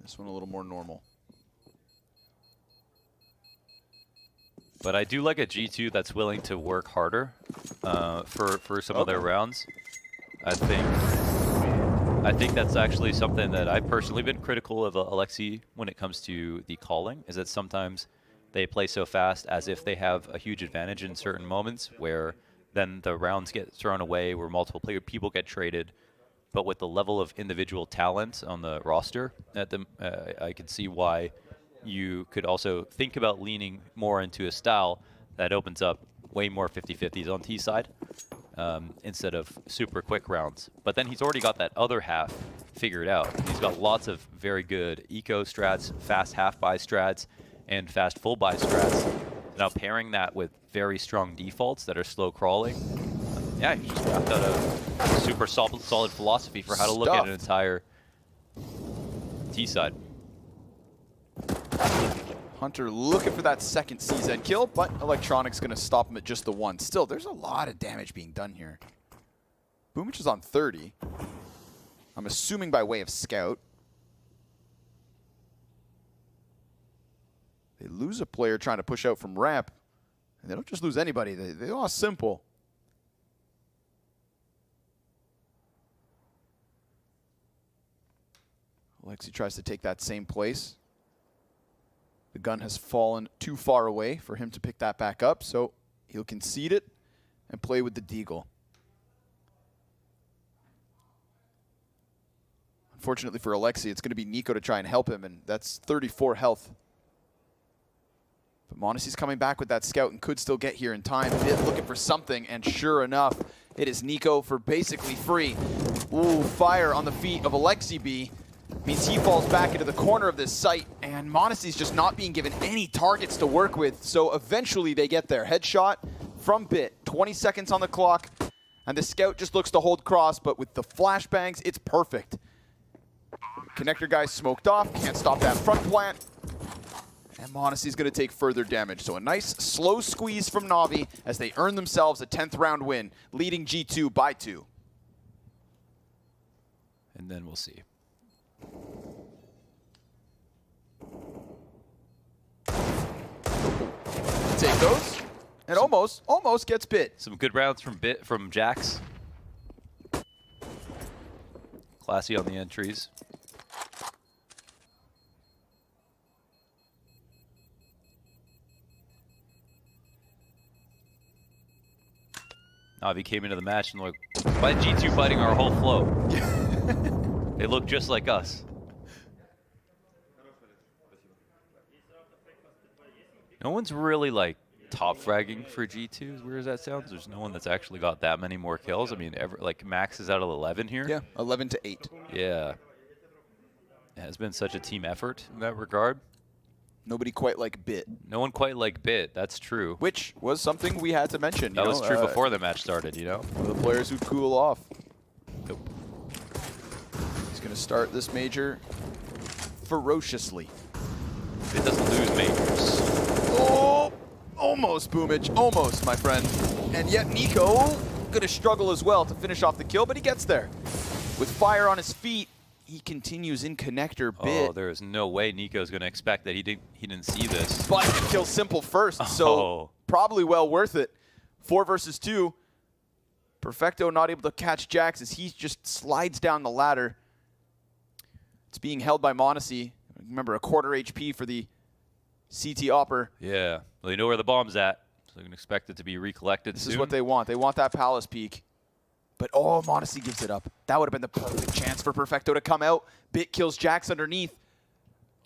This one a little more normal. But I do like a G2 that's willing to work harder for some of their rounds. I think that's actually something that I've personally been critical of Alexi when it comes to the calling, is that sometimes they play so fast as if they have a huge advantage in certain moments where then the rounds get thrown away, where multiple people get traded. But with the level of individual talent on the roster, I can see why you could also think about leaning more into a style that opens up way more 50-50s on T side instead of super quick rounds. But then he's already got that other half figured out. He's got lots of very good eco strats, fast half buy strats, and fast full buy strats. Now pairing that with very strong defaults that are slow crawling, yeah, he just mapped out a super solid philosophy for how to look at an entire T side. Hunter looking for that second CZ kill, but Electronic's going to stop him at just the one. Still, there's a lot of damage being done here. Boomich is on 30. I'm assuming by way of scout. They lose a player trying to push out from ramp. And they don't just lose anybody. They lost Simple. Alexi tries to take that same place. The gun has fallen too far away for him to pick that back up, so he'll concede it and play with the Deagle. Unfortunately for Alexi, it's going to be Nico to try and help him, and that's 34 health. But Monacy's coming back with that scout and could still get here in time. Bit looking for something, and sure enough, it is Nico for basically free. Ooh, fire on the feet of Alexi B. Means he falls back into the corner of this site, and Monacy's just not being given any targets to work with, so eventually they get their headshot from Bit. 20 seconds on the clock, and the scout just looks to hold cross, but with the flashbangs, it's perfect. Connector guy smoked off, can't stop that front plant, and Monacy's going to take further damage. So a nice slow squeeze from NaVi as they earn themselves a 10th round win, leading G2 by 2. And then we'll see. Take those, and almost gets Bit. Some good rounds from Jax. Classy on the entries. NaVi came into the match and like, why is G2 fighting our whole flow? They look just like us. No one's really like top fragging for G2, as weird as that sounds. There's no one that's actually got that many more kills. I mean, like Max is out of 11 here. Yeah, 11 to 8. Yeah. It has been such a team effort in that regard. Nobody quite like Bit. No one quite like Bit, that's true. Which was something we had to mention. That was true before the match started, you know? The players who cool off. Nope. He's going to start this major ferociously. It doesn't lose majors. Oh, almost, Boomich. Almost, my friend. And yet Nico going to struggle as well to finish off the kill, but he gets there. With fire on his feet, he continues in connector Bit. Oh, there is no way Nico's going to expect that he didn't see this. But he kills Simple first, so probably well worth it. 4 versus 2. Perfecto not able to catch Jax as he just slides down the ladder. It's being held by Monacy. Remember, a quarter HP for the CT Opper. Yeah, well, they know where the bomb's at, so they can expect it to be recollected This soon. is what they want. They want that Palace peak. But, oh, Monacy gives it up. That would have been the perfect chance for Perfecto to come out. Bit kills Jax underneath.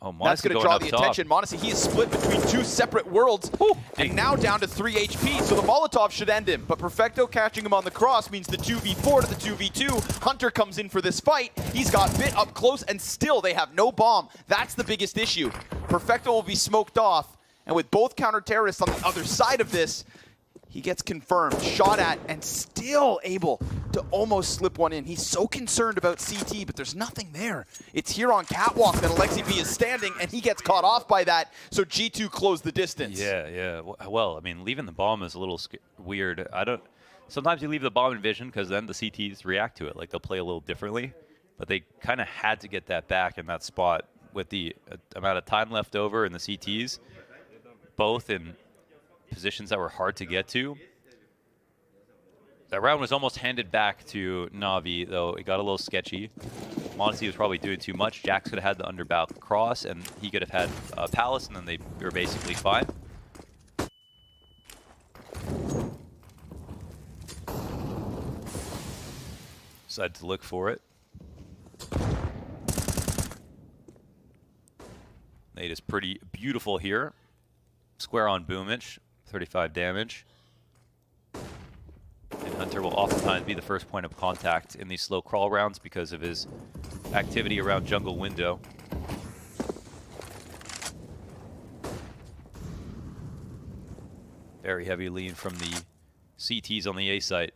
Oh, That's going to draw the attention. Monacy, he is split between 2 separate worlds. And now down to 3 HP, so the Molotov should end him. But Perfecto catching him on the cross means the 2v4 to the 2v2. Hunter comes in for this fight. He's got Bit up close, and still they have no bomb. That's the biggest issue. Perfecto will be smoked off. And with both counter-terrorists on the other side of this, He gets confirmed, shot at, and still able to almost slip one in. He's so concerned about CT, but there's nothing there. It's here on Catwalk that aleXiB is standing, and he gets caught off by that, so G2 closed the distance. Yeah. Well, I mean, leaving the bomb is a little weird. Sometimes you leave the bomb in vision because then the CTs react to it. Like, they'll play a little differently. But they kind of had to get that back in that spot with the amount of time left over in the CTs, both in positions that were hard to get to. That round was almost handed back to NaVi, though it got a little sketchy. m0NESY was probably doing too much. Jax could have had the underbound cross, and he could have had Palace, and then they were basically fine. Decided to look for it. Nade is pretty beautiful here. Square on Boomich, 35 damage. And Hunter will oftentimes be the first point of contact in these slow crawl rounds because of his activity around jungle window. Very heavy lean from the CTs on the A site.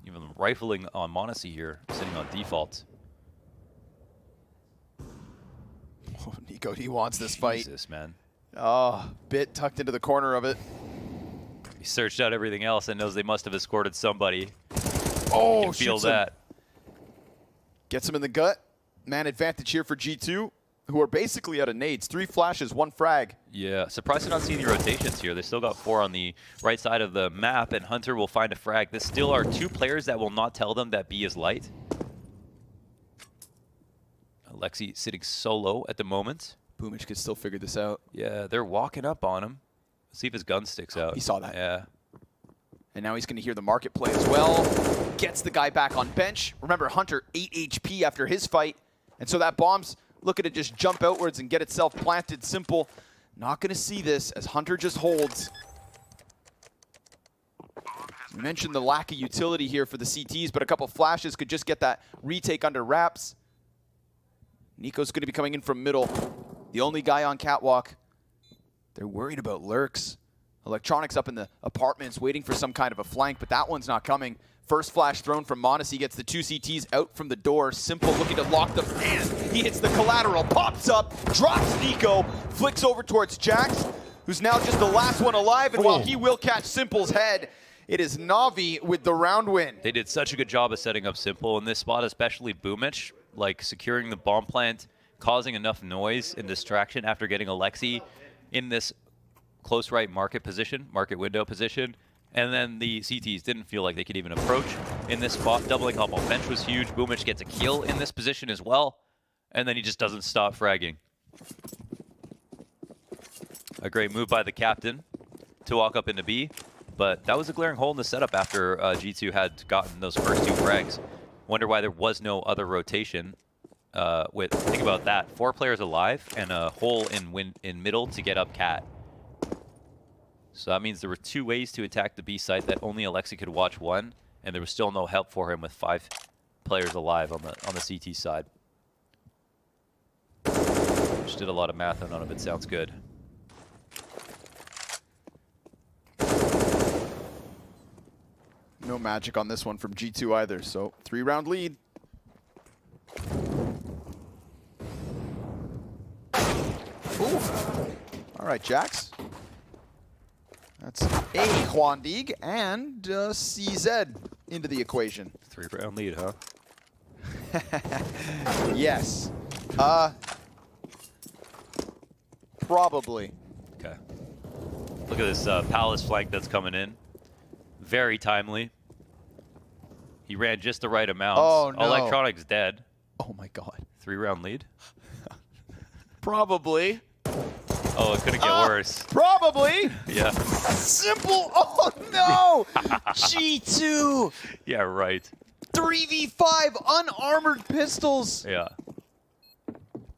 Even rifling on m0NESY here, sitting on default. Oh, Nico, he wants this fight. Jesus, man. Oh, bit tucked into the corner of it. He searched out everything else and knows they must have escorted somebody. Oh, You can feel that. Gets him in the gut. Man advantage here for G2, who are basically out of nades. 3 flashes, 1 frag. Yeah, surprised to not see any rotations here. They still got 4 on the right side of the map, and Hunter will find a frag. There still are 2 players that will not tell them that B is light. aleXi sitting solo at the moment. Boomich could still figure this out. Yeah, they're walking up on him. Let's see if his gun sticks out. He saw that. Yeah. And now he's going to hear the market play as well. Gets the guy back on bench. Remember, Hunter 8 HP after his fight. And so that bomb's looking to just jump outwards and get itself planted. Simple. Not going to see this as Hunter just holds. We mentioned the lack of utility here for the CTs, but a couple flashes could just get that retake under wraps. Nico's going to be coming in from middle. The only guy on Catwalk. They're worried about lurks. Electronics up in the apartments waiting for some kind of a flank, but that one's not coming. First flash thrown from m0NESY, gets the 2 CTs out from the door. Simple looking to lock them in. He hits the collateral, pops up, drops Nico, flicks over towards Jax, who's now just the last one alive, and while he will catch Simple's head, it is NaVi with the round win. They did such a good job of setting up Simple in this spot, especially Boomich, like securing the bomb plant, causing enough noise and distraction after getting aleXi in this close right market window position. And then the CTs didn't feel like they could even approach in this spot. Doubling up on bench was huge. Boomich gets a kill in this position as well. And then he just doesn't stop fragging. A great move by the captain to walk up into B. But that was a glaring hole in the setup after G2 had gotten those first 2 frags. Wonder why there was no other rotation. Think about that. 4 players alive and a hole in middle to get up Cat. So that means there were 2 ways to attack the B site that only aleXi could watch one, and there was still no help for him with 5 players alive on the CT side. Just did a lot of math and none of it sounds good. No magic on this one from G2 either, so 3-round lead. Ooh. All right, Jax. That's a Hwandig and CZ into the equation. 3-round lead, huh? Yes. Probably. Okay. Look at this Palace flank that's coming in. Very timely. He ran just the right amount. Oh, no. Electronics dead. Oh, my God. 3-round lead. Probably. Oh, it couldn't get worse. Probably. Yeah. Simple. Oh, no. G2. Yeah, right. 3v5 unarmored pistols. Yeah.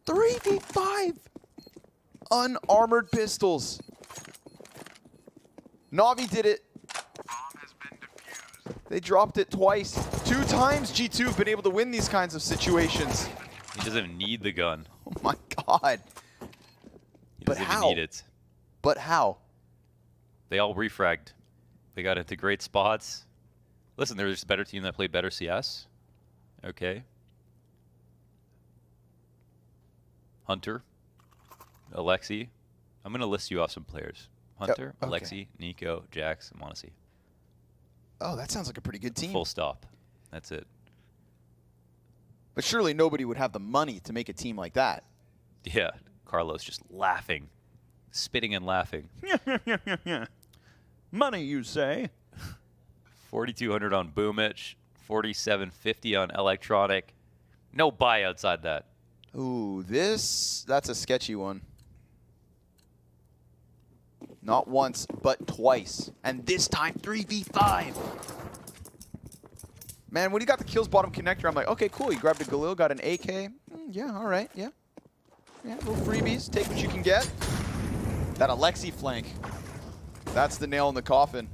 3v5 unarmored pistols. NaVi did it. They dropped it twice. 2 times G2 have been able to win these kinds of situations. He doesn't even need the gun. Oh my God. He But doesn't how? even need it. But how? They all refragged. They got into great spots. Listen, there's a better team that played better CS. Okay. Hunter, Alexi. I'm going to list you off some players. Hunter, Yep, okay. Alexi, Nico, Jax, and Monacy. Oh, that sounds like a pretty good team. Full stop. That's it. But surely nobody would have the money to make a team like that. Yeah, Carlos just laughing, spitting and laughing. Money, you say? 4,200 on Boomich, 4,750 on Electronic. No buy outside that. Ooh, that's a sketchy one. Not once, but twice. And this time, 3v5. Man, when he got the kills bottom connector, I'm like, okay, cool. You grabbed a Galil, got an AK. Yeah, all right, yeah. Yeah, little freebies. Take what you can get. That Alexi flank. That's the nail in the coffin.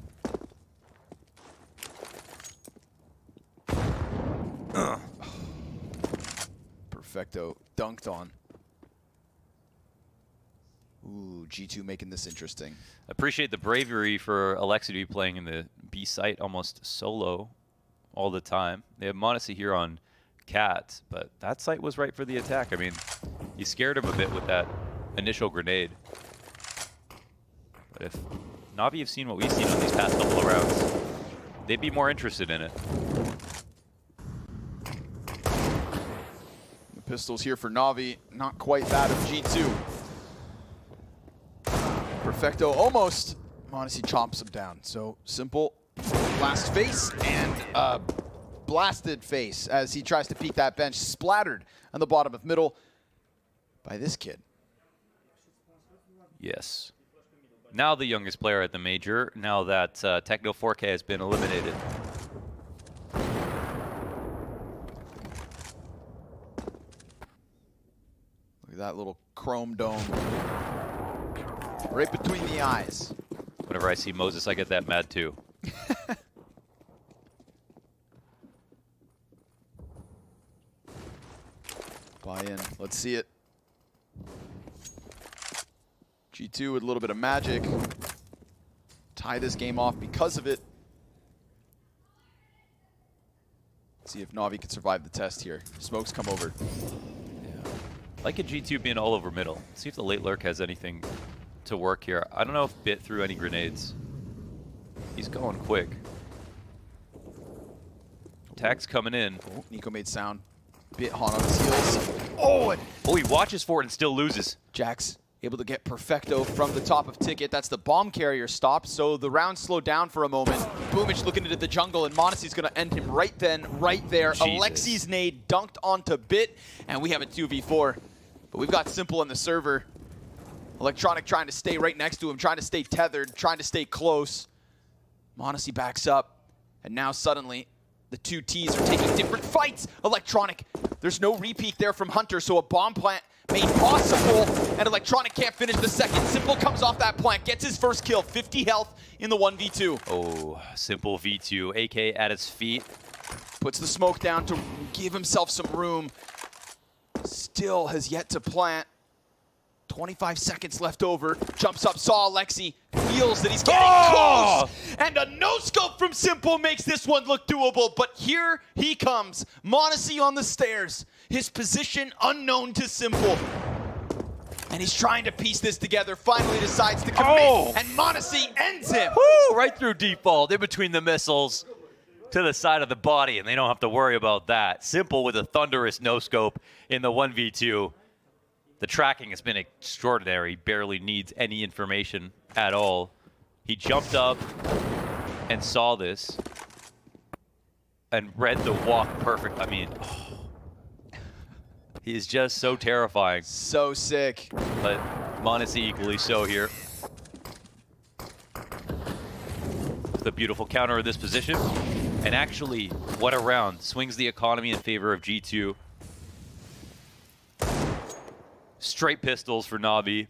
Perfecto. Dunked on. Ooh, G2 making this interesting. Appreciate the bravery for Alexi to be playing in the B site almost solo all the time. They have Monacy here on Cat, but that site was right for the attack. I mean, you scared him a bit with that initial grenade. But if NaVi have seen what we've seen on these past couple of rounds, they'd be more interested in it. The pistols here for NaVi, not quite that of G2. Perfecto almost. Monacy chomps him down. So simple. Last face and blasted face as he tries to peek that bench. Splattered on the bottom of middle by this kid. Yes. Now the youngest player at the major, now that Techno 4K has been eliminated. Look at that little chrome dome. Right between the eyes. Whenever I see Moses, I get that mad too. Buy in. Let's see it. G2 with a little bit of magic. Tie this game off because of it. Let's see if NaVi can survive the test here. Smokes come over. Yeah. Like a G2 being all over middle. Let's see if the late lurk has anything to work here. I don't know if Bit threw any grenades. He's going quick. Tax coming in. Oh, Nico made sound. Bit hot on his heels. Oh, and Oh, he watches for it and still loses. Jax able to get Perfecto from the top of Ticket. That's the bomb carrier stop, so the round slowed down for a moment. Boomich looking into the jungle, and Monacy's going to end him right then, right there. Jesus. Alexi's nade dunked onto Bit, and we have a 2v4. But we've got Simple on the server. Electronic trying to stay right next to him, trying to stay tethered, trying to stay close. Monacy backs up, and now suddenly the two Ts are taking different fights. Electronic, there's no repeat there from Hunter, so a bomb plant made possible, and Electronic can't finish the second. Simple comes off that plant, gets his first kill, 50 health in the 1v2. Oh, Simple V2, AK at his feet. Puts the smoke down to give himself some room. Still has yet to plant. 25 seconds left over. Jumps up, saw Alexi, feels that he's getting close. And a no-scope from Simple makes this one look doable. But here he comes. Monacy on the stairs. His position unknown to Simple. And he's trying to piece this together. Finally decides to commit. And Monacy ends him. Woo! Right through default, in between the missiles to the side of the body, and they don't have to worry about that. Simple with a thunderous no-scope in the 1v2. The tracking has been extraordinary. Barely needs any information at all. He jumped up and saw this and read the walk perfect. I mean, he is just so terrifying. So sick. But Monacy equally so here. The beautiful counter of this position. And actually, what a round. Swings the economy in favor of G2. Straight pistols for NaVi.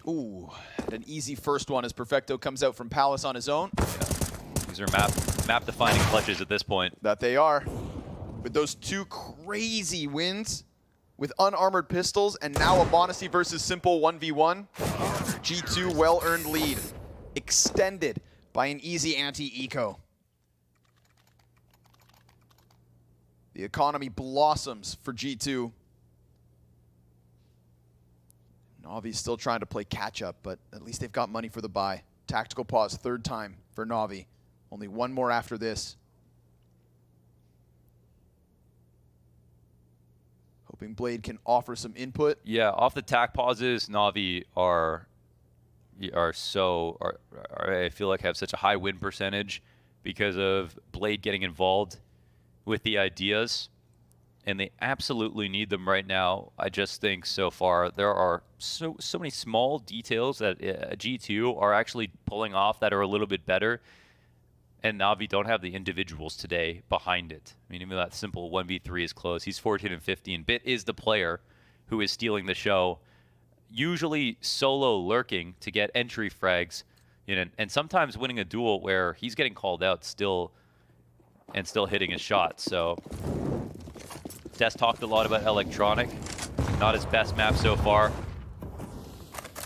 Ooh, an easy first one as Perfecto comes out from Palace on his own. Yeah. These are map-defining clutches at this point. That they are. With those two crazy wins with unarmored pistols and now a Monacy versus Simple 1v1. G2 well-earned lead. extended by an easy anti-eco. The economy blossoms for G2. NaVi's still trying to play catch-up, but at least they've got money for the buy. Tactical pause, third time for NaVi. Only one more after this. Hoping Blade can offer some input. Yeah, off the tac pauses, NaVi I feel like have such a high win percentage because of Blade getting involved with the ideas, and they absolutely need them right now. I just think so far there are so many small details that G2 are actually pulling off that are a little bit better, and NaVi don't have the individuals today behind it. I mean, even that simple 1v3 is close. He's 14 and 15. Bit is the player who is stealing the show, usually solo lurking to get entry frags, and sometimes winning a duel where he's getting called out still hitting his shots. So Des talked a lot about Electronic, not his best map so far.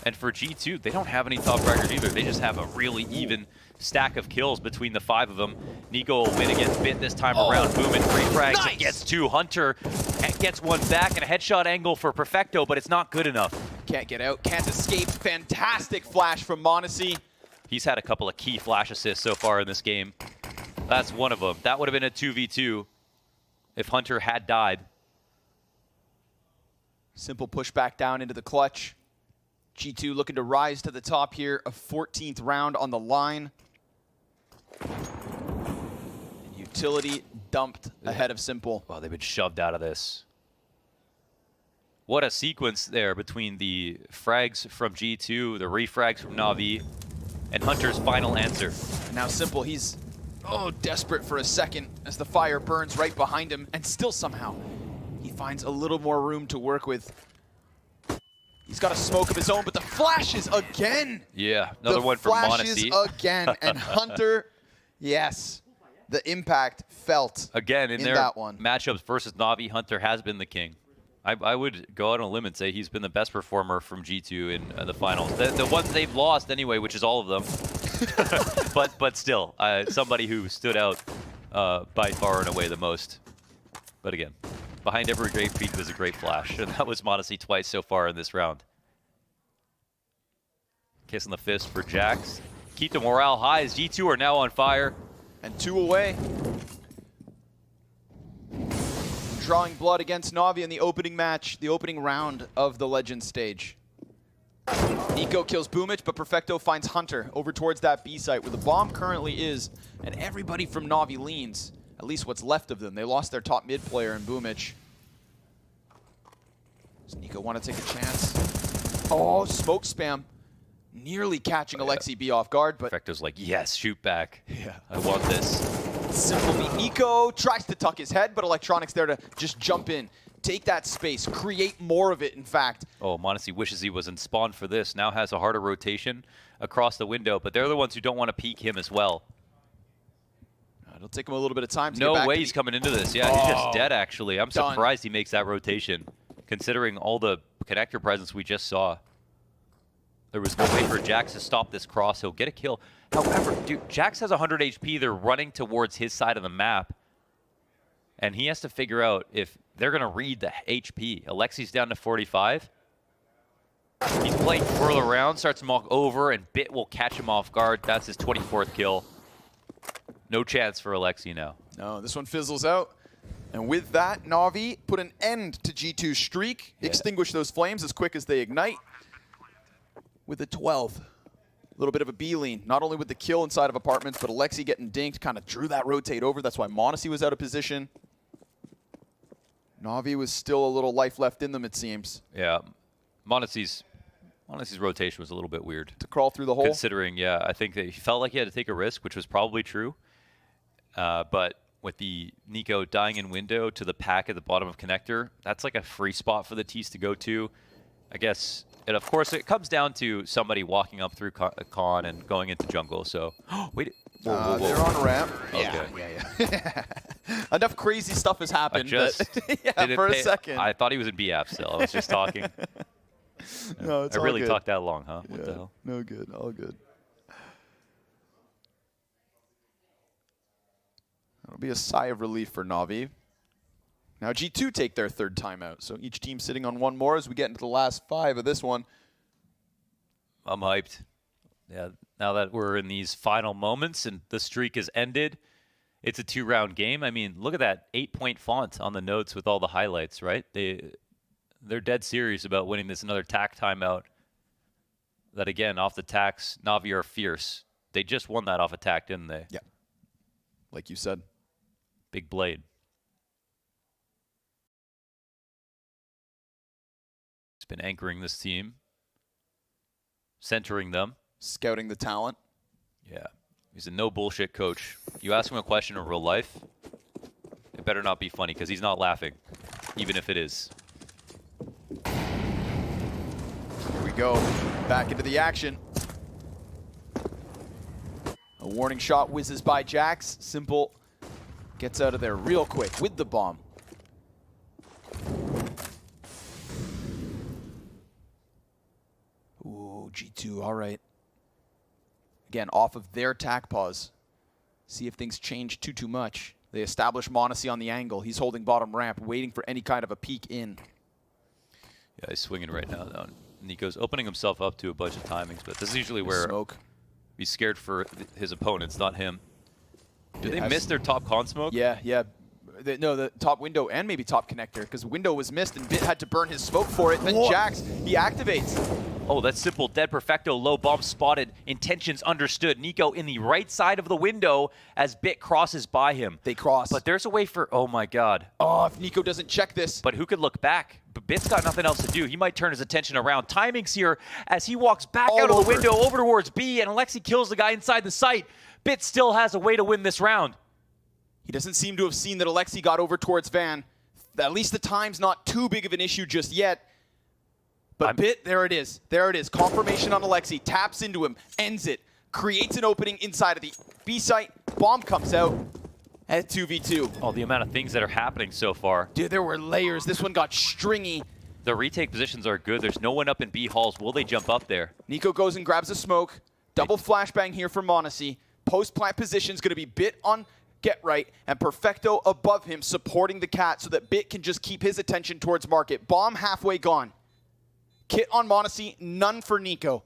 And for G2, they don't have any top fraggers either. They just have a really even stack of kills between the 5 of them. Nico will win against Bit this time around. Boom, and 3 frags. Nice. It gets 2. Hunter gets 1 back, and a headshot angle for Perfecto, but it's not good enough. Can't get out, can't escape. Fantastic flash from m0NESY. He's had a couple of key flash assists so far in this game. That's one of them. That would have been a 2v2 if Hunter had died. Simple push back down into the clutch. G2 looking to rise to the top here. A 14th round on the line. And utility dumped ahead of Simple. Wow, they've been shoved out of this. What a sequence there between the frags from G2, the refrags from NaVi, and Hunter's final answer. And now Simple, he's desperate for a second as the fire burns right behind him, and still somehow he finds a little more room to work with. He's got a smoke of his own, but the flashes again. Yeah, another one from m0NESY. The flashes again, and Hunter, yes, the impact felt again in their that one. matchups versus NaVi. Hunter has been the king. I would go out on a limb and say he's been the best performer from G2 in the finals. The ones they've lost anyway, which is all of them. but still, somebody who stood out by far and away the most. But again, behind every great peak was a great flash, and that was m0NESY twice so far in this round. Kiss on the fist for Jax. Keep the morale high as G2 are now on fire. And 2 away. Drawing blood against NaVi in the opening match, the opening round of the Legends stage. Nico kills Boomich, but Perfecto finds Hunter over towards that B site where the bomb currently is, and everybody from NaVi leans. At least what's left of them. They lost their top mid player in Boomich. Does Nico want to take a chance? Oh, smoke spam. Nearly catching Alexi B off guard, but Perfecto's like, yes, shoot back. Yeah. I want this. Simple beat. Nico tries to tuck his head, but Electronic's there to just jump in, take that space, create more of it, in fact. Oh, m0NESY wishes he was in spawn for this. Now has a harder rotation across the window, but they're the ones who don't want to peek him as well. It'll take him a little bit of time to No get back way to he's coming into this. Yeah, he's just dead, actually. I'm Done. surprised he makes that rotation, considering all the connector presence we just saw. There was no way for Jax to stop this cross. He'll get a kill. However, dude, Jax has 100 HP. They're running towards his side of the map. And he has to figure out if they're going to read the HP. Alexi's down to 45. He's playing twirl around, starts to mock over, and Bit will catch him off guard. That's his 24th kill. No chance for Alexi now. No, this one fizzles out. And with that, NaVi put an end to G2's streak, extinguish those flames as quick as they ignite. With the 12th. A little bit of a B-lean, not only with the kill inside of apartments, but Alexi getting dinked, kind of drew that rotate over. That's why m0NESY was out of position. NaVi was still a little life left in them, it seems. Yeah, m0NESY's rotation was a little bit weird. To crawl through the hole? Considering, yeah, I think that he felt like he had to take a risk, which was probably true. But with the Nico dying in window to the pack at the bottom of connector, that's like a free spot for the Tees to go to. I guess, and of course, it comes down to somebody walking up through con and going into jungle. So, wait. Whoa, whoa, whoa. They're on ramp. Okay. Yeah. Enough crazy stuff has happened. Didn't for a pay, second. I thought he was in BF still. I was just talking. No, it's I all really good. talked that long, huh? What Yeah, the hell? no good. All good. be a sigh of relief for NaVi. Now G2 take their third timeout, so each team sitting on one more as we get into the last 5 of this one. I'm hyped. Yeah, now that we're in these final moments and the streak is ended, it's a 2-round game. I mean, look at that 8-point font on the notes with all the highlights, right? They're dead serious about winning this another tack timeout. That again, off the tacks, NaVi are fierce. They just won that off attack, didn't they? Yeah, like you said. Big blade. He's been anchoring this team, centering them. Scouting the talent. Yeah, he's a no bullshit coach. You ask him a question in real life, it better not be funny because he's not laughing, even if it is. Here we go, back into the action. A warning shot whizzes by Jax. Simple gets out of there real quick with the bomb. Ooh, G2, all right. Again, off of their tack pause. See if things change too much. They establish m0NESY on the angle. He's holding bottom ramp, waiting for any kind of a peek in. Yeah, he's swinging right now, though. Nico's opening himself up to a bunch of timings, but this is usually where Smoke. he's scared for his opponents, not him. Did they has- miss their top con smoke? Yeah, yeah. No, the top window and maybe top connector, because window was missed and Bit had to burn his smoke for it. Then Jax, he activates. Oh, that's simple. Dead Perfecto, low bomb spotted, intentions understood. Nico in the right side of the window as Bit crosses by him. They cross. But there's a way for, oh my God. Oh, if Nico doesn't check this. But who could look back? But Bit's got nothing else to do. He might turn his attention around. Timings here as he walks back All out of the over. window over towards B, and Alexi kills the guy inside the site. Bit still has a way to win this round. He doesn't seem to have seen that Alexi got over towards Van. At least the time's not too big of an issue just yet. But Bit, there it is. There it is. Confirmation on Alexi. Taps into him. Ends it. Creates an opening inside of the B site. Bomb comes out. At 2v2. Oh, the amount of things that are happening so far. Dude, there were layers. This one got stringy. The retake positions are good. There's no one up in B halls. Will they jump up there? Nico goes and grabs a smoke. Double flashbang here for m0NESY. Post-plant position's going to be Bit on get right, and Perfecto above him supporting the cat so that Bit can just keep his attention towards market. Bomb halfway gone. Kit on m0NESY, none for Nico.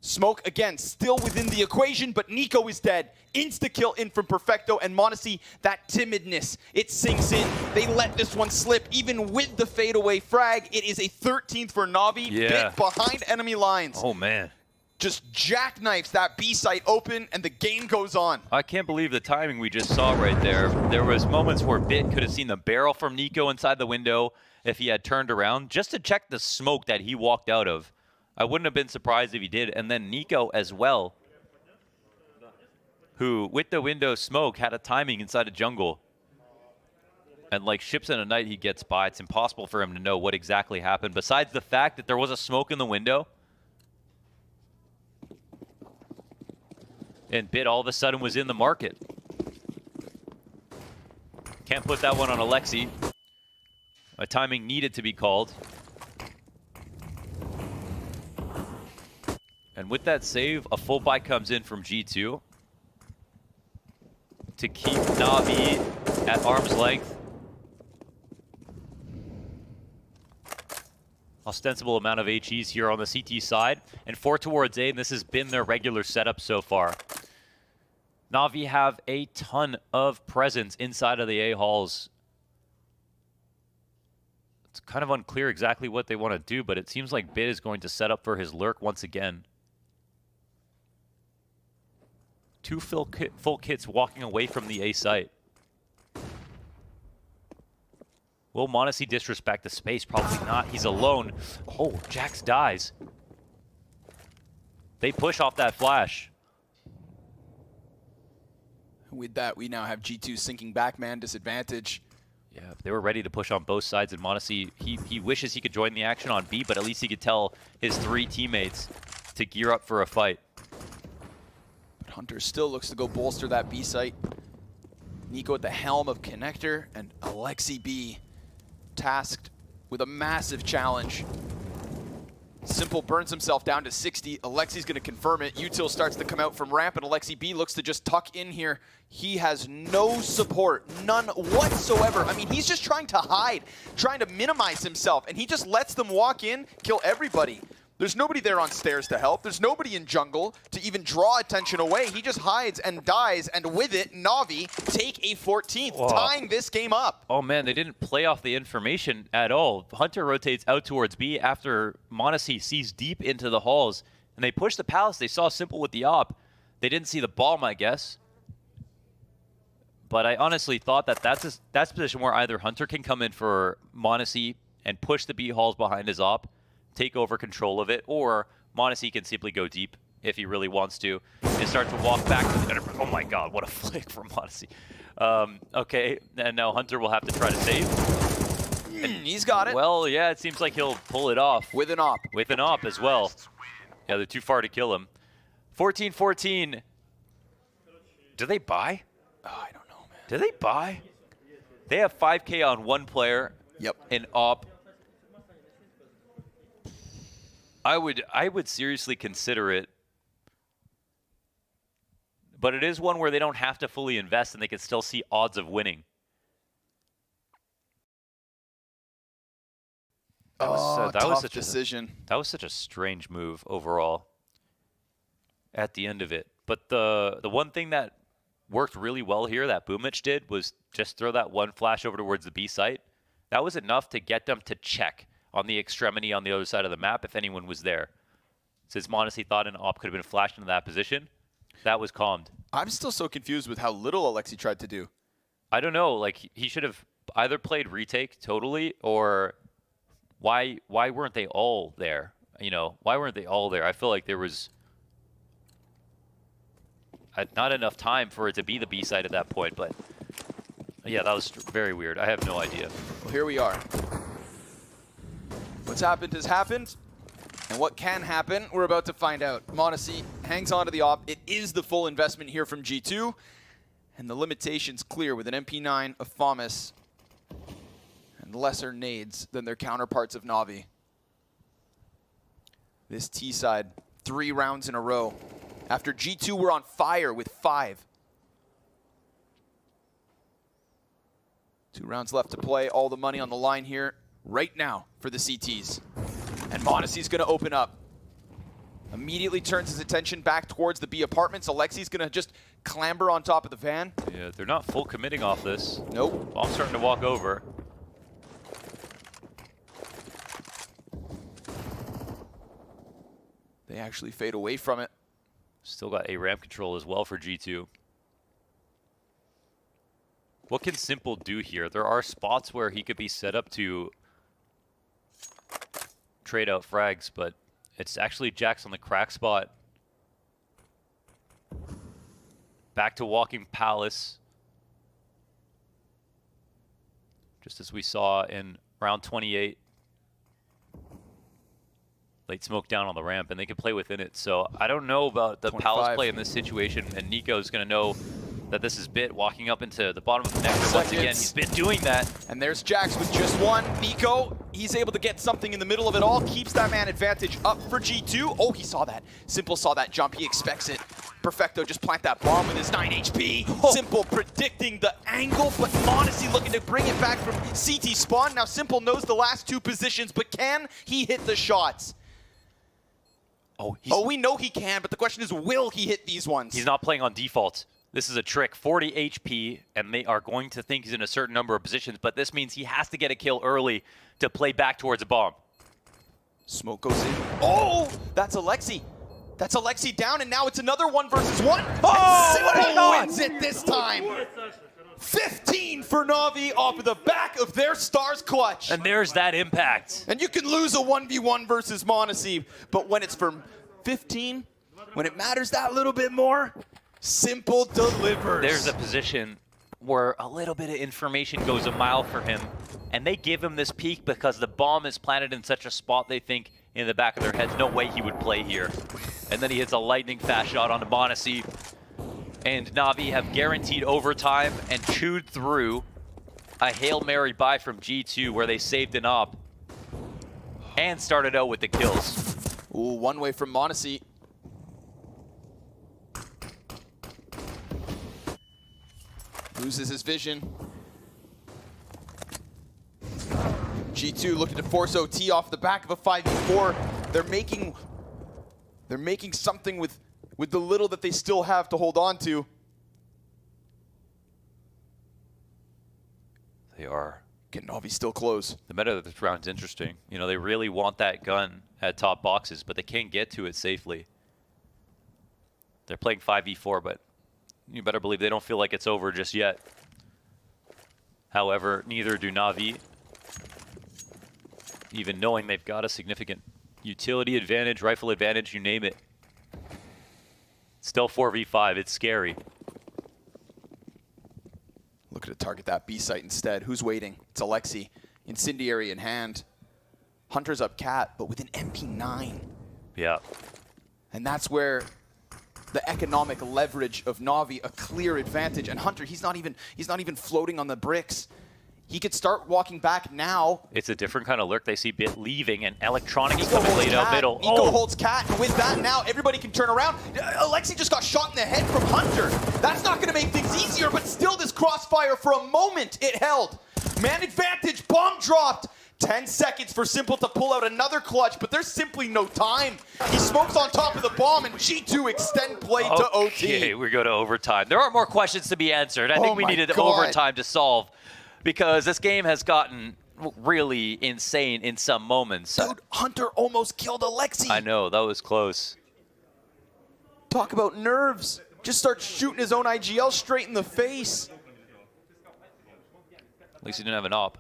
Smoke, again, still within the equation, but Nico is dead. Insta-kill in from Perfecto, and m0NESY, that timidness, it sinks in. They let this one slip, even with the fadeaway frag. It is a 13th for NaVi, Yeah. Bit behind enemy lines. Oh, man. Just jackknifes that B site open, and the game goes on. I can't believe the timing we just saw right there. There was moments where Bit could have seen the barrel from Nico inside the window if he had turned around, just to check the smoke that he walked out of. I wouldn't have been surprised if he did. And then Nico as well, who, with the window smoke, had a timing inside a jungle. And like ships in a night, he gets by. It's impossible for him to know what exactly happened, besides the fact that there was a smoke in the window. And Bit all of a sudden was in the market. Can't put that one on Alexi. A timing needed to be called. And with that save, a full buy comes in from G2 to keep NaVi at arm's length. Ostensible amount of HEs here on the CT side, and 4 towards A, and this has been their regular setup so far. NaVi have a ton of presence inside of the A halls. It's kind of unclear exactly what they want to do, but it seems like Bit is going to set up for his lurk once again. 2 full kits walking away from the A site. Will m0NESY disrespect the space? Probably not. He's alone. Oh, Jax dies. They push off that flash. With that, we now have G2 sinking back man disadvantage. Yeah, they were ready to push on both sides, and m0NESY, he wishes he could join the action on B, but at least he could tell his 3 teammates to gear up for a fight. But Hunter still looks to go bolster that B site. Nico at the helm of connector, and Alexi B tasked with a massive challenge. Simple burns himself down to 60. Alexi's going to confirm it. Util starts to come out from ramp, and Alexi B looks to just tuck in here. He has no support, none whatsoever. I mean, he's just trying to hide, trying to minimize himself, and he just lets them walk in, kill everybody. There's nobody there on stairs to help. There's nobody in jungle to even draw attention away. He just hides and dies, and with it, NaVi take a 14th, Whoa. tying this game up. Oh man, they didn't play off the information at all. Hunter rotates out towards B after m0NESY sees deep into the halls, and they push the palace. They saw Simple with the op. They didn't see the bomb, I guess. But I honestly thought that that's a position where either Hunter can come in for m0NESY and push the B halls behind his op, take over control of it, or m0NESY can simply go deep if he really wants to and start to walk back to the Enterprise. Oh my god, what a flick from m0NESY. Okay, and now Hunter will have to try to save. He's got it. Well, yeah, it seems like he'll pull it off. With an op. With an op as well. Yeah, they're too far to kill him. 14-14. Do they buy? Oh, I don't know, man. Do they buy? They have 5K on one player. Yep. An op. I would seriously consider it. But it is one where they don't have to fully invest and they can still see odds of winning. That was tough such decision. That was such a strange move overall at the end of it. But the one thing that worked really well here that Boomich did was just throw that one flash over towards the B site. That was enough to get them to check on the extremity on the other side of the map if anyone was there. Since m0NESY thought an op could have been flashed into that position, that was calmed. I'm still so confused with how little Alexi tried to do. I don't know, like he should have either played retake totally, or why weren't they all there? You know, why weren't they all there? I feel like there was not enough time for it to be the B side at that point, but yeah, that was very weird. I have no idea. Well, here we are. What's happened has happened, and what can happen, we're about to find out. m0NESY hangs on to the op. It is the full investment here from G2, and the limitation's clear with an MP9 of FAMAS and lesser nades than their counterparts of NaVi. This T side, 3 rounds in a row. After G2 were on fire with 5. 2 rounds left to play, all the money on the line here right now for the CTs. And m0NESY's gonna open up. Immediately turns his attention back towards the B apartments. Alexi's gonna just clamber on top of the van. Yeah, they're not full committing off this. Nope. Bomb's starting to walk over. They actually fade away from it. Still got a ramp control as well for G2. What can Simple do here? There are spots where he could be set up to trade out frags, but it's actually Jax on the crack spot. Back to walking Palace. Just as we saw in round 28. Late smoke down on the ramp, and they can play within it. So I don't know about the 25. Palace play in this situation, and Nico's going to know that this is Bit walking up into the bottom of the neck. Once again, he's been doing that. And there's Jax with just one. Nico, he's able to get something in the middle of it all, keeps that man advantage up for G2. Oh, he saw that. Simple saw that jump. He expects it. Perfecto just plant that bomb with his 9 HP. Oh. Simple predicting the angle, but m0NESY looking to bring it back from CT spawn. Now Simple knows the last 2 positions, but can he hit the shots? Oh, we know he can, but the question is, will he hit these ones? He's not playing on default. This is a trick. 40 HP, and they are going to think he's in a certain number of positions, but this means he has to get a kill early to play back towards a bomb. Smoke goes in. Oh, that's Alexi. That's Alexi down, and now it's another 1 versus 1. Oh, Simple wins it this time. 15 for NaVi off of the back of their Stars clutch. And there's that impact. And you can lose a 1v1 versus m0NESY, but when it's from 15, when it matters that little bit more, Simple delivers. There's a position where a little bit of information goes a mile for him, and they give him this peek because the bomb is planted in such a spot they think in the back of their heads, no way he would play here. And then he hits a lightning fast shot onto m0NESY, and NaVi have guaranteed overtime and chewed through a Hail Mary buy from G2 where they saved an op and started out with the kills. Ooh, one way from Monacy. Loses his vision. G2 looking to force OT off the back of a 5v4. They're making something with the little that they still have to hold on to. They are. NaVi still close. The meta of this round's interesting. You know, they really want that gun at top boxes, but they can't get to it safely. They're playing 5v4, but you better believe they don't feel like it's over just yet. However, neither do NaVi. Even knowing they've got a significant utility advantage, rifle advantage, you name it. Still 4v5, it's scary. Looking to target that B site instead. Who's waiting? It's Alexi. Incendiary in hand. Hunter's up cat, but with an MP9. Yeah. And that's where the economic leverage of NaVi, a clear advantage. And Hunter, he's not even floating on the bricks. He could start walking back now. It's a different kind of lurk. They see Bit leaving, and Electronic is Nico coming holds laid out cat. middle. Nico holds cat, and with that now, everybody can turn around. Alexi just got shot in the head from Hunter. That's not going to make things easier, but still this crossfire for a moment it held. Man advantage, bomb dropped. 10 seconds for Simple to pull out another clutch, but there's simply no time. He smokes on top of the bomb, and G2 extend play to OT. Okay, we go to overtime. There are more questions to be answered. I think we needed God. overtime to solve, because this game has gotten really insane in some moments. Dude, Hunter almost killed Alexi. I know, that was close. Talk about nerves. Just starts shooting his own IGL straight in the face. At least he didn't have an op.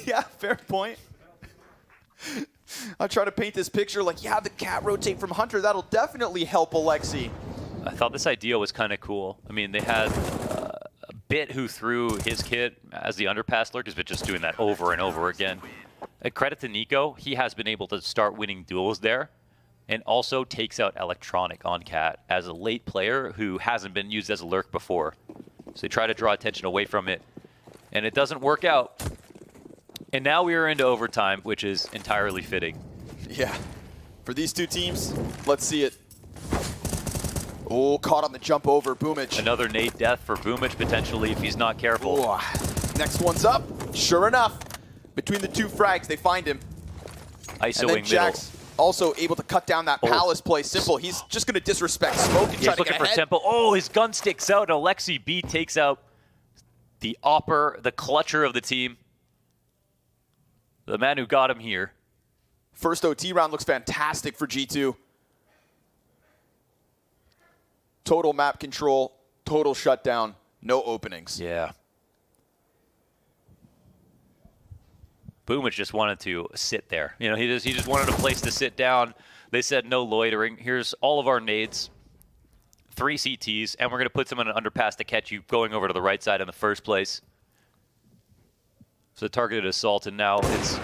Yeah, fair point. I try to paint this picture like, yeah, the cat rotate from Hunter. That'll definitely help Alexi. I thought this idea was kind of cool. I mean, they had a Bit who threw his kit as the underpass lurk, has been just doing that over and over again. And credit to Nico, he has been able to start winning duels there, and also takes out Electronic on cat as a late player who hasn't been used as a lurk before. So they try to draw attention away from it, and it doesn't work out. And now we are into overtime, which is entirely fitting. Yeah. For these two teams, let's see it. Oh, caught on the jump over, Boomich. Another nade death for Boomich, potentially, if he's not careful. Oh, next one's up. Sure enough, between the two frags, they find him. ISOing And then middle. Jack's also able to cut down that Palace play. Simple, he's just going to disrespect Smoke and try He's to looking get for ahead. Tempo. Oh, his gun sticks out. Alexi B takes out the opper, the clutcher of the team. The man who got him here. First OT round looks fantastic for G2. Total map control, total shutdown, no openings. Yeah. Boomich just wanted to sit there. You know, he just wanted a place to sit down. They said no loitering. Here's all of our nades, 3 CTs, and we're going to put some in an underpass to catch you going over to the right side in the first place. So targeted assault, and now it's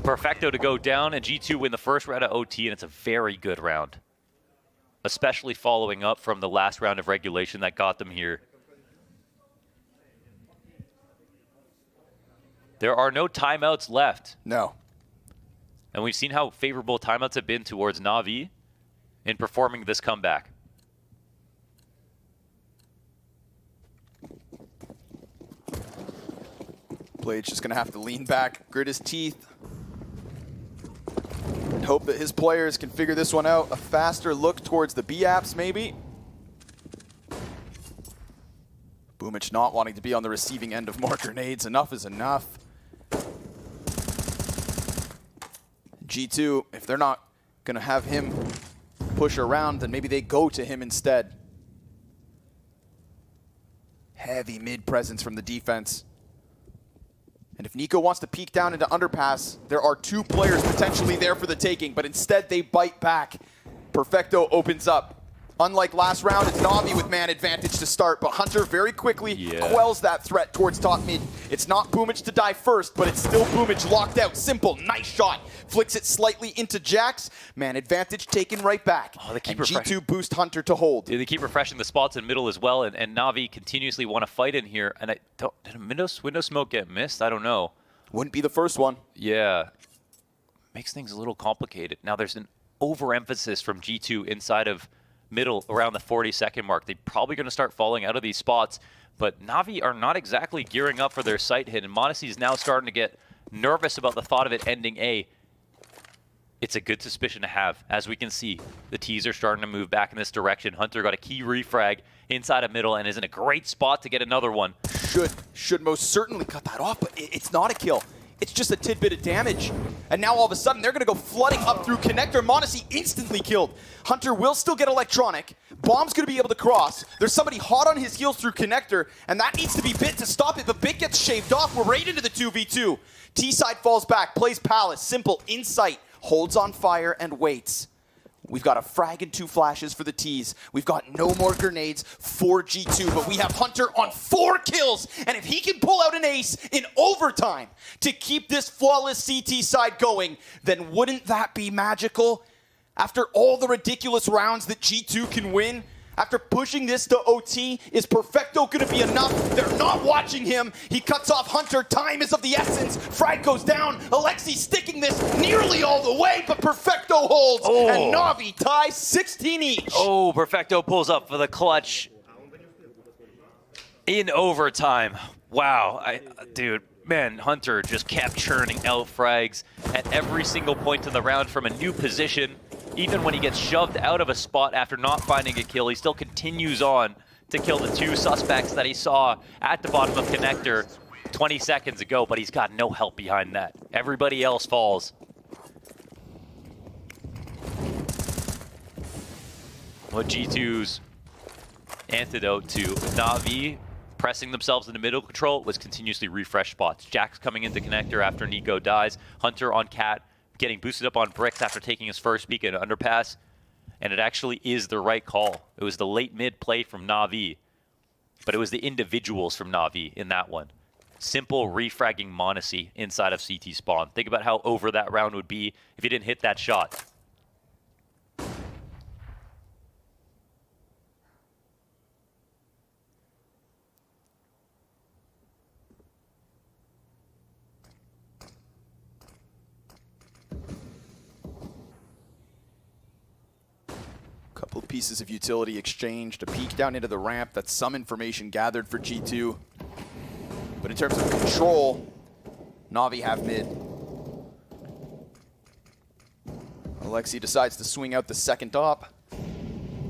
Perfecto to go down, and G2 win the first round of OT, and it's a very good round. Especially following up from the last round of regulation that got them here. There are no timeouts left. No. And we've seen how favorable timeouts have been towards NaVi in performing this comeback. Blade's just going to have to lean back, grit his teeth, and hope that his players can figure this one out. A faster look towards the B-apps, maybe. Boomich not wanting to be on the receiving end of more grenades. Enough is enough. G2, if they're not going to have him push around, then maybe they go to him instead. Heavy mid presence from the defense. And if Nico wants to peek down into underpass, there are 2 players potentially there for the taking, but instead they bite back. Perfecto opens up. Unlike last round, it's NaVi with man advantage to start, but Hunter very quickly quells that threat towards top mid. It's not Boomich to die first, but it's still Boomich locked out. Simple, nice shot. Flicks it slightly into Jax. Man advantage taken right back. Oh, they keep and G2 boost Hunter to hold. They keep refreshing the spots in middle as well, and NaVi continuously want to fight in here. And did a window smoke get missed? I don't know. Wouldn't be the first one. Yeah. makes things a little complicated. Now there's an overemphasis from G2 inside of middle around the 40-second mark. They're probably going to start falling out of these spots, but NaVi are not exactly gearing up for their site hit, and m0NESY is now starting to get nervous about the thought of it ending A. It's a good suspicion to have. As we can see, the T's are starting to move back in this direction. Hunter got a key refrag inside of middle and is in a great spot to get another one. Should most certainly cut that off, but it's not a kill. It's just a tidbit of damage. And now all of a sudden, they're going to go flooding up through connector. m0NESY instantly killed. Hunter will still get electronic. Bomb's going to be able to cross. There's somebody hot on his heels through connector, and that needs to be Bit to stop it, but Bit gets shaved off. We're right into the 2v2. T-side falls back, plays Palace. Simple, in sight, holds on fire, and waits. We've got a frag and 2 flashes for the T's. We've got no more grenades for G2, but we have Hunter on 4 kills. And if he can pull out an ace in overtime to keep this flawless CT side going, then wouldn't that be magical? After all the ridiculous rounds that G2 can win, after pushing this to OT, is Perfecto going to be enough? They're not watching him. He cuts off Hunter. Time is of the essence. Frag goes down. Alexi sticking this nearly all the way, but Perfecto holds. Oh. And NaVi ties 16 each. Oh, Perfecto pulls up for the clutch in overtime. Wow, dude, man, Hunter just kept churning out frags at every single point in the round from a new position. Even when he gets shoved out of a spot after not finding a kill, he still continues on to kill the 2 suspects that he saw at the bottom of connector 20 seconds ago, but he's got no help behind that. Everybody else falls. What G2's antidote to NaVi pressing themselves into middle control was continuously refresh spots. Jack's coming into connector after Nico dies. Hunter on Cat, getting boosted up on bricks after taking his first peek at an underpass, and it actually is the right call. It was the late mid play from NaVi, but it was the individuals from NaVi in that one. Simple refragging m0NESY inside of CT spawn. Think about how over that round would be if he didn't hit that shot. Couple of pieces of utility exchanged, a peek down into the ramp. That's some information gathered for G2. But in terms of control, NaVi have mid. Alexi decides to swing out the second op.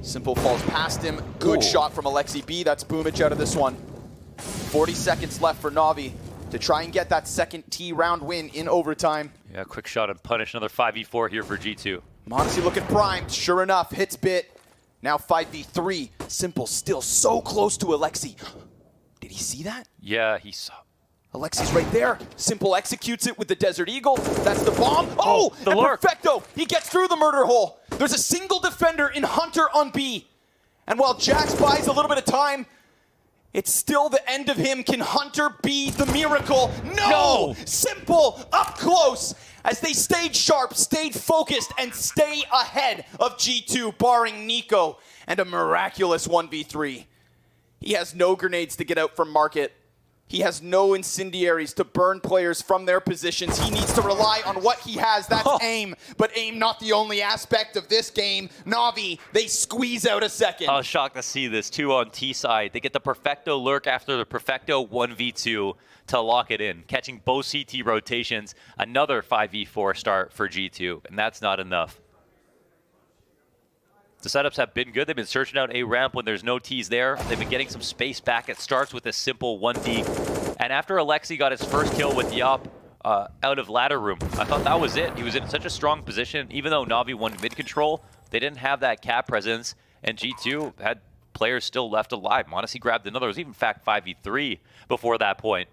Simple falls past him. Good shot from Alexi B. That's Boomich out of this one. 40 seconds left for NaVi to try and get that second T round win in overtime. Yeah, quick shot and punish. Another 5v4 here for G2. m0NESY looking primed. Sure enough, hits Bit. Now 5v3. Simple still so close to Alexi. Did he see that? Yeah, he saw. Alexi's right there. Simple executes it with the Desert Eagle. That's the bomb. Oh, the and lurk. Perfecto. He gets through the murder hole. There's a single defender in Hunter on B. And while Jax buys a little bit of time, it's still the end of him. Can Hunter be the miracle? No! Simple up close as they stayed sharp, stayed focused, and stay ahead of G2, barring Nico and a miraculous 1v3. He has no grenades to get out from market. He has no incendiaries to burn players from their positions. He needs to rely on what he has. That's aim. But aim not the only aspect of this game. NaVi, they squeeze out a second. I was shocked to see this, 2 on T side. They get the Perfecto lurk after the Perfecto 1v2 to lock it in. Catching both CT rotations, another 5v4 start for G2, and that's not enough. The setups have been good. They've been searching out a ramp when there's no T's there. They've been getting some space back. It starts with a simple 1D. And after Alexi got his first kill with the op out of ladder room, I thought that was it. He was in such a strong position. Even though NaVi won mid control, they didn't have that cap presence. And G2 had players still left alive. m0NESY grabbed another. It was even in fact 5v3 before that point.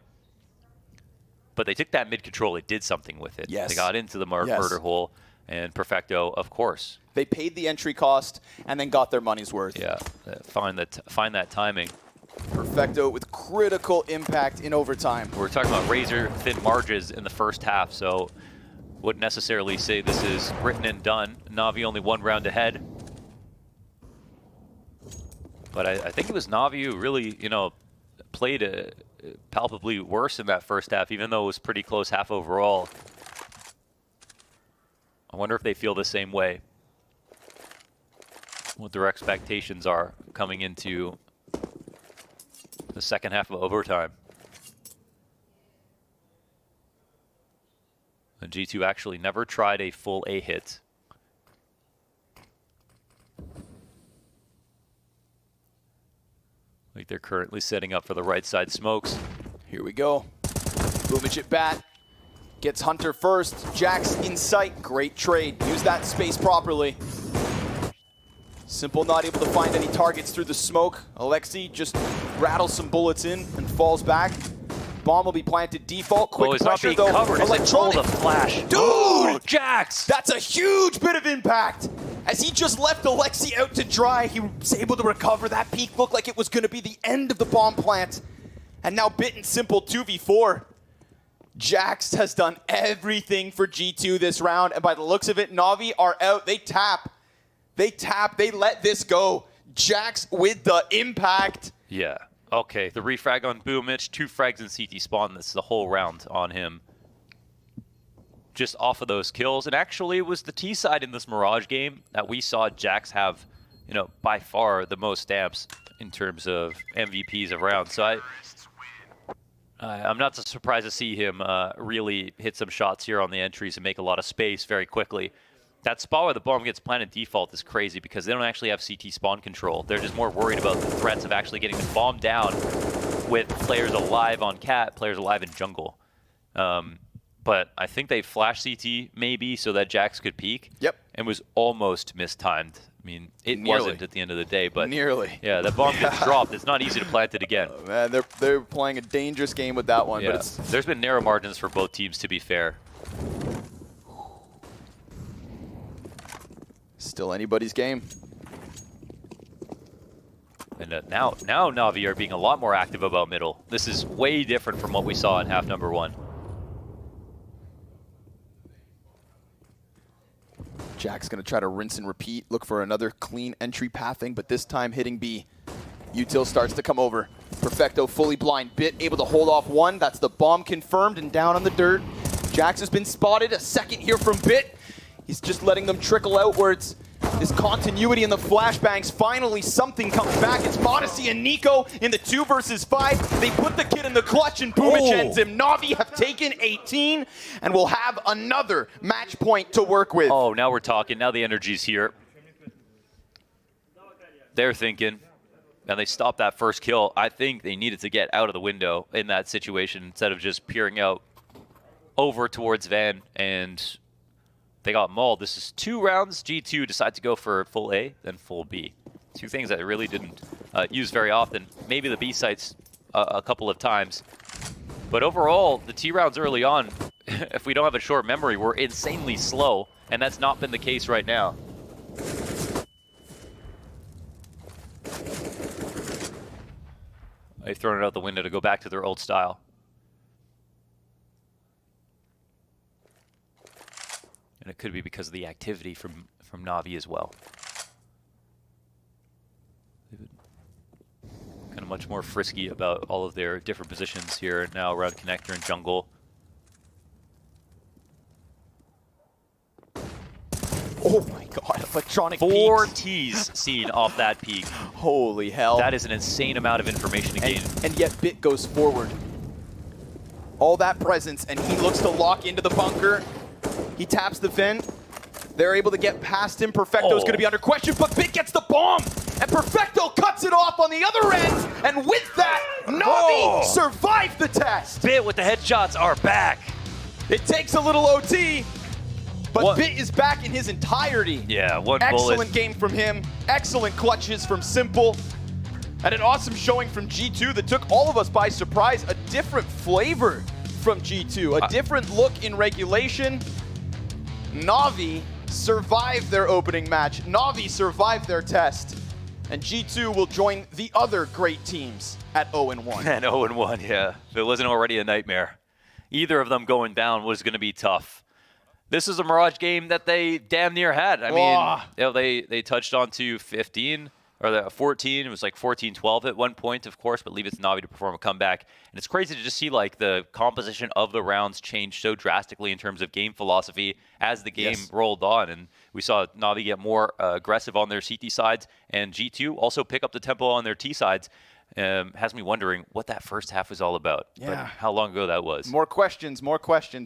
But they took that mid control. They did something with it. Yes. They got into the murder hole. And Perfecto, of course. They paid the entry cost and then got their money's worth. Yeah, find that timing. Perfecto with critical impact in overtime. We're talking about razor-thin margins in the first half, so wouldn't necessarily say this is written and done. NaVi only 1 round ahead. But I think it was NaVi who really, played palpably worse in that first half, even though it was pretty close half overall. I wonder if they feel the same way. What their expectations are coming into the second half of overtime. The G2 actually never tried a full A hit. Like they're currently setting up for the right side smokes. Here we go. Boomich at bat. Gets Hunter first. Jax in sight. Great trade. Use that space properly. Simple not able to find any targets through the smoke. Alexi just rattles some bullets in and falls back. Bomb will be planted default. Quick he's pressure not being though. covered. Electronic. The flash. Dude! Oh, Jax! That's a huge bit of impact. As he just left Alexi out to dry, he was able to recover. That peak looked like it was going to be the end of the bomb plant. And now Bit and Simple 2v4. Jax has done everything for G2 this round. And by the looks of it, NaVi are out. They tap. They let this go. Jax with the impact. Yeah. Okay, the refrag on Boomich, 2 frags in CT spawn. This is the whole round on him. Just off of those kills. And actually, it was the T side in this Mirage game that we saw Jax have, you know, by far the most stamps in terms of MVPs of rounds. So I'm not so surprised to see him really hit some shots here on the entries and make a lot of space very quickly. That spot where the bomb gets planted default is crazy because they don't actually have CT spawn control. They're just more worried about the threats of actually getting the bomb down with players alive on Cat, players alive in jungle. But I think they flashed CT maybe so that Jax could peek. Yep. And was almost mistimed. I mean, it wasn't at the end of the day, but nearly. Yeah, that bomb gets dropped. It's not easy to plant it again. Oh, man, they're playing a dangerous game with that one. Yeah. But There's been narrow margins for both teams, to be fair. Still anybody's game. And now NaVi are being a lot more active about middle. This is way different from what we saw in half number 1. Jack's going to try to rinse and repeat, look for another clean entry pathing, but this time hitting B. Util starts to come over. Perfecto fully blind. Bit able to hold off one. That's the bomb confirmed and down on the dirt. Jax has been spotted. A second here from Bit. He's just letting them trickle outwards. This continuity in the flashbangs, finally something comes back. It's Modesty and Nico in the 2 versus 5. They put the kid in the clutch and Boomich ends him. NaVi have taken 18 and will have another match point to work with. Oh, now we're talking. Now the energy's here. They're thinking, and they stopped that first kill. I think they needed to get out of the window in that situation instead of just peering out over towards Van, and they got mauled. This is 2 rounds. G2 decide to go for full A, then full B. 2 things that they really didn't use very often. Maybe the B sites a couple of times. But overall, the T rounds early on, if we don't have a short memory, were insanely slow, and that's not been the case right now. They've thrown it out the window to go back to their old style. And it could be because of the activity from NaVi as well. They've been kind of much more frisky about all of their different positions here now around connector and jungle. Oh my god, electronic 4 peaks. Ts seen off that peak. Holy hell. That is an insane amount of information to gain. And yet Bit goes forward. All that presence, and he looks to lock into the bunker. He taps the vent. They're able to get past him. Perfecto's going to be under question, but Bit gets the bomb. And Perfecto cuts it off on the other end. And with that, NaVi survived the test. Bit with the headshots are back. It takes a little OT, but Bit is back in his entirety. Yeah, one Excellent bullet. game from him. Excellent clutches from Simple. And an awesome showing from G2 that took all of us by surprise. A different flavor from G2. A different look in regulation. NaVi survived their opening match. NaVi survived their test. And G2 will join the other great teams at 0-1. And 0-1, yeah. If it wasn't already a nightmare. Either of them going down was going to be tough. This is a Mirage game that they damn near had. I mean, you know, they touched on to 15. or the 14. It was like 14-12 at one point, of course, but leave it to NaVi to perform a comeback. And it's crazy to just see like the composition of the rounds change so drastically in terms of game philosophy as the game rolled on. And we saw NaVi get more aggressive on their CT sides, and G2 also pick up the tempo on their T sides. Has me wondering what that first half was all about. Yeah. But how long ago that was. More questions,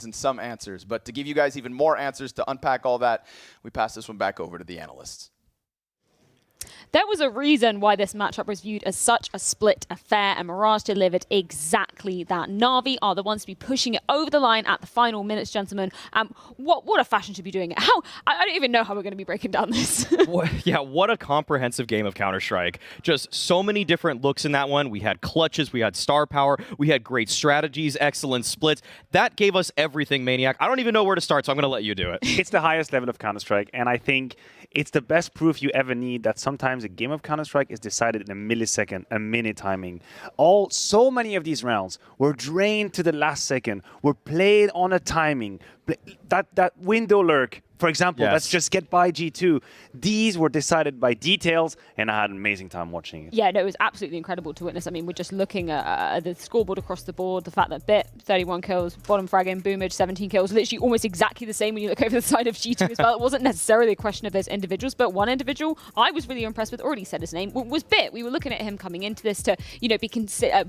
and some answers. But to give you guys even more answers to unpack all that, we pass this one back over to the analysts. There was a reason why this matchup was viewed as such a split affair, and Mirage delivered exactly that. NaVi are the ones to be pushing it over the line at the final minutes, gentlemen. What a fashion to be doing it. I don't even know how we're going to be breaking down this. Yeah, what a comprehensive game of Counter-Strike. Just so many different looks in that one. We had clutches, we had star power, we had great strategies, excellent splits. That gave us everything, Maniac. I don't even know where to start, so I'm going to let you do it. It's the highest level of Counter-Strike, and I think it's the best proof you ever need that sometimes a game of Counter-Strike is decided in a millisecond, a minute timing. So many of these rounds were drained to the last second, were played on a timing. That window lurk, for example, let's just get by G2. These were decided by details, and I had an amazing time watching it. Yeah, no, it was absolutely incredible to witness. I mean, we're just looking at the scoreboard across the board, the fact that Bit, 31 kills, bottom fragging, Boomage, 17 kills, literally almost exactly the same when you look over the side of G2 as well. It wasn't necessarily a question of those individuals, but one individual I was really impressed with, already said his name, was Bit. We were looking at him coming into this to,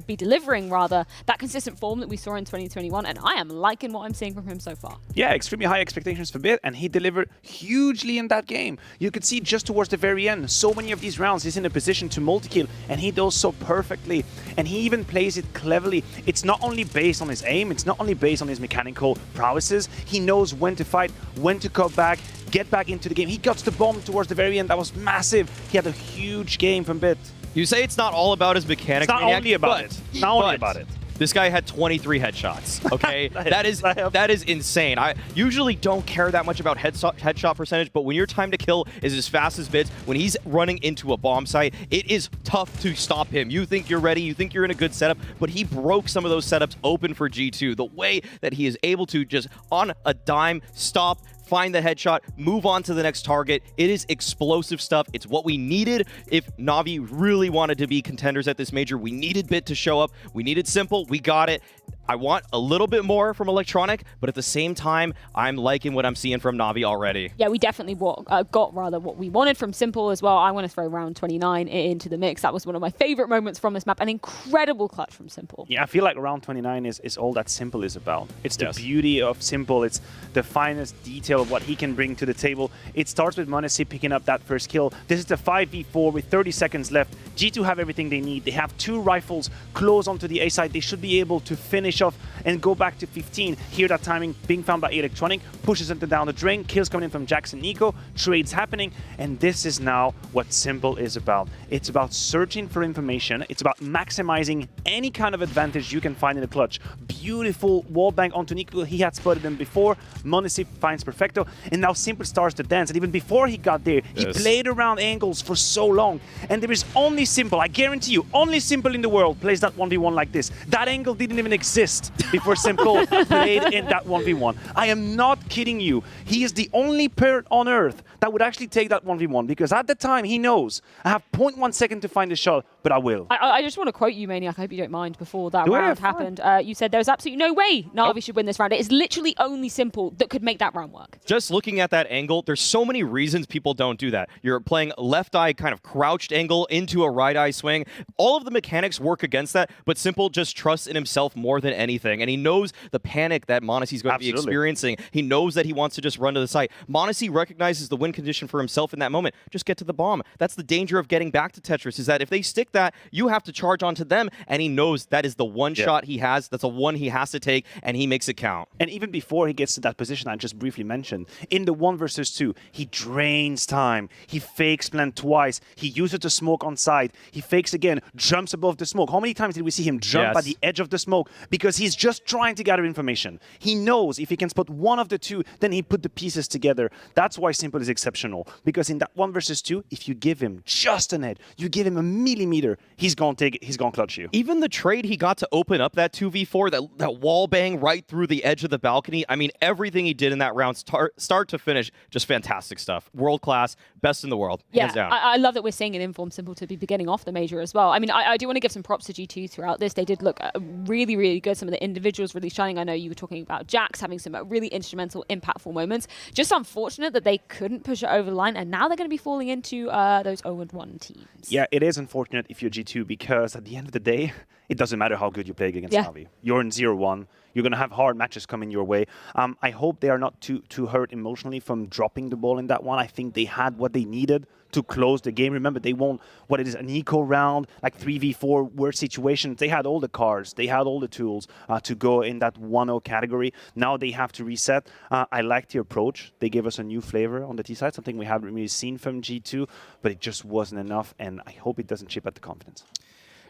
be delivering, rather, that consistent form that we saw in 2021, and I am liking what I'm seeing from him so far. Yeah, extremely high expectations for Bit, and he delivered hugely in that game. You could see just towards the very end, so many of these rounds he's in a position to multi-kill, and he does so perfectly, and he even plays it cleverly. It's not only based on his aim, it's not only based on his mechanical prowesses. He knows when to fight, when to cut back, get back into the game. He got the bomb towards the very end. That was massive. He had a huge game from Bit. You say it's not all about his mechanics, It's not Maniac, only about it. Not only about it. This guy had 23 headshots, okay? that is insane. I usually don't care that much about headshot percentage, but when your time to kill is as fast as Bits, when he's running into a bomb site, it is tough to stop him. You think you're ready, you think you're in a good setup, but he broke some of those setups open for G2. The way that he is able to just, on a dime, stop, find the headshot, move on to the next target. It is explosive stuff. It's what we needed if NaVi really wanted to be contenders at this major. We needed Bit to show up. We needed Simple. We got it. I want a little bit more from Electronic, but at the same time, I'm liking what I'm seeing from NaVi already. Yeah, we definitely got what we wanted from Simple as well. I want to throw round 29 into the mix. That was one of my favorite moments from this map. An incredible clutch from Simple. Yeah, I feel like round 29 is all that Simple is about. It's the beauty of Simple. It's the finest detail of what he can bring to the table. It starts with m0NESY picking up that first kill. This is the 5v4 with 30 seconds left. G2 have everything they need. They have 2 rifles close onto the A side. They should be able to finish off and go back to 15. Here that timing being found by Electronic, pushes into down the drain, kills coming in from Jackson Nico, trades happening, and this is now what Simple is about. It's about searching for information. It's about maximizing any kind of advantage you can find in the clutch. Beautiful wallbang onto Nico. He had spotted him before. m0NESY finds Perfecto, and now Simple starts to dance. And even before he got there, he played around angles for so long. And there is only Simple, I guarantee you, only Simple in the world plays that 1v1 like this. That angle didn't even exist before Simple played in that 1v1. I am not kidding you. He is the only player on Earth that would actually take that 1v1, because at the time he knows I have 0.1 second to find the shot, but I will. I just want to quote you, Maniac. I hope you don't mind. Before that round happened, you said there's absolutely no way NaVi should win this round. It is literally only Simple that could make that round work. Just looking at that angle, there's so many reasons people don't do that. You're playing left eye kind of crouched angle into a right eye swing. All of the mechanics work against that, but Simple just trusts in himself more than anything. And he knows the panic that m0NESY is going to be experiencing. He knows that he wants to just run to the site. m0NESY recognizes the win condition for himself in that moment. Just get to the bomb. That's the danger of getting back to Tetris, is that if they stick that, you have to charge onto them, and he knows that is the one shot he has. That's a one he has to take, and he makes it count. And even before he gets to that position I just briefly mentioned, in the 1 versus 2, he drains time. He fakes plant twice. He uses the smoke on side. He fakes again, jumps above the smoke. How many times did we see him jump at the edge of the smoke? Because he's just trying to gather information. He knows if he can spot one of the two, then he put the pieces together. That's why Simple is exceptional. Because in that 1 versus 2, if you give him just an edge, you give him a millimeter leader, he's going to clutch you. Even the trade he got to open up that 2v4, that wall bang right through the edge of the balcony. I mean, everything he did in that round, start to finish, just fantastic stuff. World class, best in the world, hands down. I love that we're seeing an Inform Simple to be beginning off the major as well. I mean, I do want to give some props to G2 throughout this. They did look really, really good. Some of the individuals really shining. I know you were talking about Jax having some really instrumental, impactful moments. Just unfortunate that they couldn't push it over the line, and now they're going to be falling into those 0-1 teams. Yeah, it is unfortunate if you're G2 because at the end of the day, it doesn't matter how good you play against NaVi. You're in 0-1. You're going to have hard matches coming your way. I hope they are not too hurt emotionally from dropping the ball in that one. I think they had what they needed to close the game. Remember, they won what it is, an eco round, like 3v4 worst situations. They had all the cards. They had all the tools to go in that 1-0 category. Now they have to reset. I like the approach. They gave us a new flavor on the T side, something we haven't really seen from G2, but it just wasn't enough, and I hope it doesn't chip at the confidence.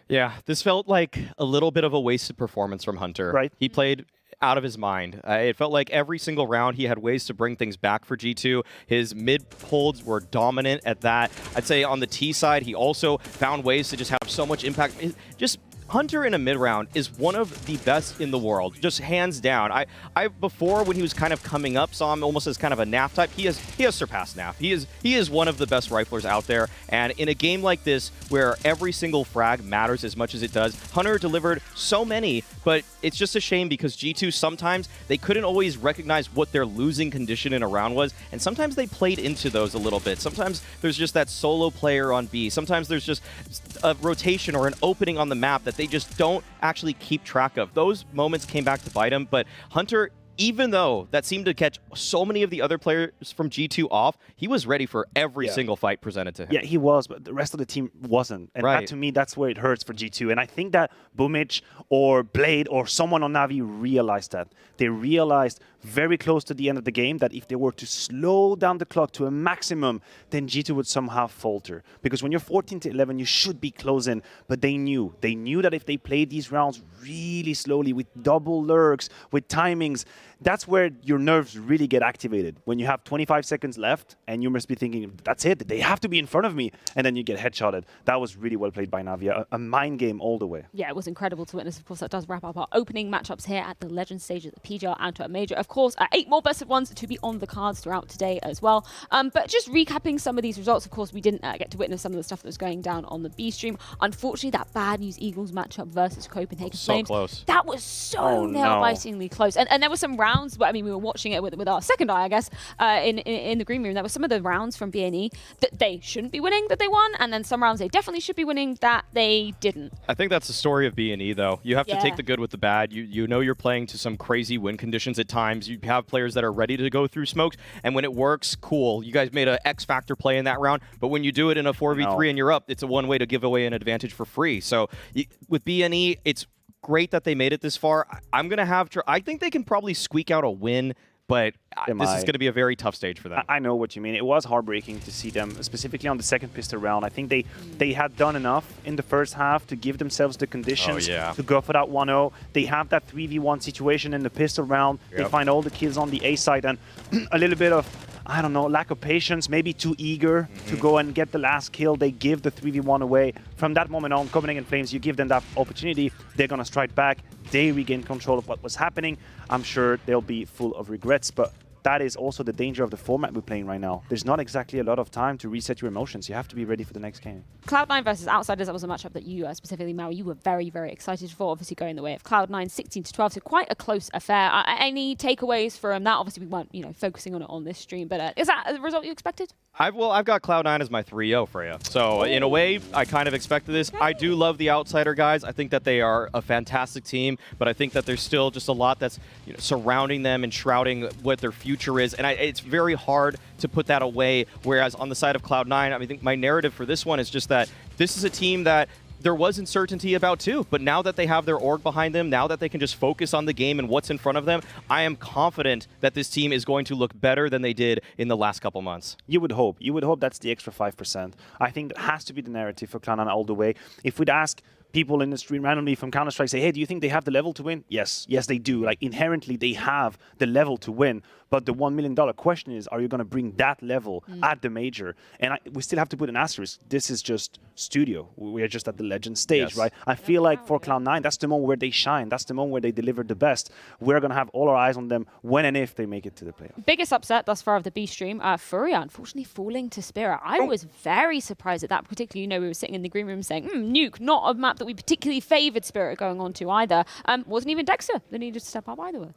Yeah, this felt like a little bit of a wasted performance from Hunter. Right. He played out of his mind. It felt like every single round he had ways to bring things back for G2. His mid holds were dominant at that. I'd say on the T side, he also found ways to just have so much impact. Hunter in a mid-round is one of the best in the world, just hands down. I before, when he was kind of coming up, saw him almost as kind of a NaV type. He has surpassed NaV. He is one of the best riflers out there. And in a game like this, where every single frag matters as much as it does, Hunter delivered so many, but it's just a shame because G2 sometimes they couldn't always recognize what their losing condition in a round was, and sometimes they played into those a little bit. Sometimes there's just that solo player on B. Sometimes there's just a rotation or an opening on the map that they just don't actually keep track of. Those moments came back to bite him, but Hunter, even though that seemed to catch so many of the other players from G2 off, he was ready for every single fight presented to him. Yeah, he was, but the rest of the team wasn't. And that, to me, that's where it hurts for G2. And I think that Boomich or Blade or someone on NaVi realized that. They realized very close to the end of the game that if they were to slow down the clock to a maximum, then G2 would somehow falter. Because when you're 14-11, you should be closing. But they knew. They knew that if they played these rounds really slowly with double lurks, with timings, that's where your nerves really get activated. When you have 25 seconds left and you must be thinking, that's it, they have to be in front of me. And then you get headshotted. That was really well played by NaVi. A mind game all the way. Yeah, it was incredible to witness. Of course, that does wrap up our opening matchups here at the Legend stage at the PGL Antwerp Major. Of course, 8 more best of ones to be on the cards throughout today as well. But just recapping some of these results, of course, we didn't get to witness some of the stuff that was going down on the B stream. Unfortunately, that Bad News Eagles matchup versus Copenhagen Flames. So close. That was so nail-bitingly close. And there were some rounds, but I mean, we were watching it with our second eye, I guess, in the green room. There were some of the rounds from BNE that they shouldn't be winning that they won, and then some rounds they definitely should be winning that they didn't. I think that's the story of BNE, though. You have to take the good with the bad. You know you're playing to some crazy win conditions at times. You have players that are ready to go through smokes, and when it works, cool. You guys made an X-Factor play in that round, but when you do it in a 4v3 and you're up, it's a one way to give away an advantage for free. So with BNE, it's great that they made it this far. I'm going to have I think they can probably squeak out a win, but this is going to be a very tough stage for them. I know what you mean. It was heartbreaking to see them, specifically on the second pistol round. I think they had done enough in the first half to give themselves the conditions to go for that 1-0. They have that 3v1 situation in the pistol round. They find all the kills on the A side, and a little bit of, I don't know, lack of patience, maybe too eager to go and get the last kill. They give the 3v1 away. From that moment on, Copenhagen Flames, you give them that opportunity, they're going to strike back. They regain control of what was happening. I'm sure they'll be full of regrets, but that is also the danger of the format we're playing right now. There's not exactly a lot of time to reset your emotions. You have to be ready for the next game. Cloud9 versus Outsiders, that was a matchup that you, specifically Maui, you were very, very excited for, obviously going the way of Cloud9, 16-12, so quite a close affair. Any takeaways from that? Obviously, we weren't focusing on it on this stream, but is that the result you expected? I've got Cloud9 as my 3-0, Freya. So in a way, I kind of expected this. I do love the Outsider guys. I think that they are a fantastic team, but I think that there's still just a lot that's surrounding them and shrouding what their future is. And it's very hard to put that away. Whereas on the side of Cloud9, I think my narrative for this one is just that this is a team that there was uncertainty about too, but now that they have their org behind them, now that they can just focus on the game and what's in front of them, I am confident that this team is going to look better than they did in the last couple months. You would hope. You would hope that's the extra 5%. I think that has to be the narrative for Cloud9 all the way. If we'd ask people in the stream randomly from Counter-Strike say, hey, do you think they have the level to win? Yes, they do. Like, inherently, they have the level to win. But the $1 million question is, are you going to bring that level at the major? And we still have to put an asterisk. This is just studio. We are just at the legend stage, right? I feel like for Cloud9, that's the moment where they shine. That's the moment where they deliver the best. We're going to have all our eyes on them when and if they make it to the playoffs. Biggest upset thus far of the B stream, Furia unfortunately falling to Spirit. I was very surprised at that, particularly, you know, we were sitting in the green room saying, Nuke, not a map that we particularly favoured Spirit going on to either. Wasn't even Dexter that needed to step up either way.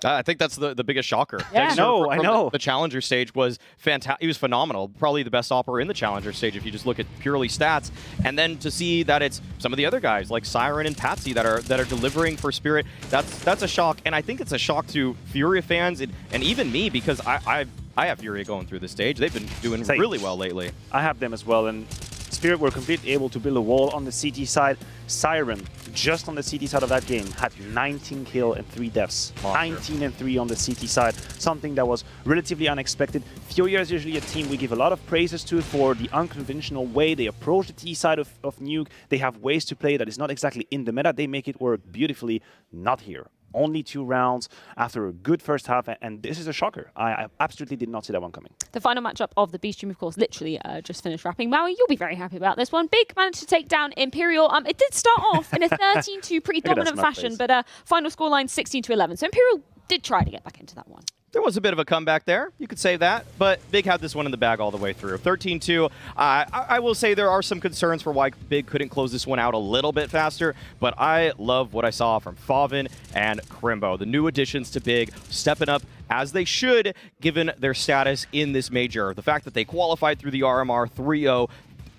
I think that's the biggest shocker. Yeah. Dexter I know. The Challenger stage was fantastic. He was phenomenal. Probably the best operator in the Challenger stage if you just look at purely stats. And then to see that it's some of the other guys like Siren and Patsy that are delivering for Spirit, that's a shock. And I think it's a shock to Furia fans and even me, because I have Furia going through the stage. They've been doing really well lately. I have them as well, and Spirit were completely able to build a wall on the CT side. Siren, just on the CT side of that game, had 19 kill and 3 deaths. Monster. 19 and 3 on the CT side, something that was relatively unexpected. Furia is usually a team we give a lot of praises to for the unconventional way they approach the T side of Nuke. They have ways to play that is not exactly in the meta. They make it work beautifully. Not here. Only 2 rounds after a good first half, and this is a shocker. I absolutely did not see that one coming. The final matchup of the B stream, of course, literally just finished wrapping. Maui, you'll be very happy about this one. Big managed to take down Imperial. It did start off in a 13-2 pretty dominant fashion, but final scoreline 16-11. So Imperial did try to get back into that one. There was a bit of a comeback there. You could say that. But Big had this one in the bag all the way through. 13-2. I will say there are some concerns for why Big couldn't close this one out a little bit faster. But I love what I saw from Favin and Crimbo. The new additions to Big stepping up as they should, given their status in this major. The fact that they qualified through the RMR 3-0,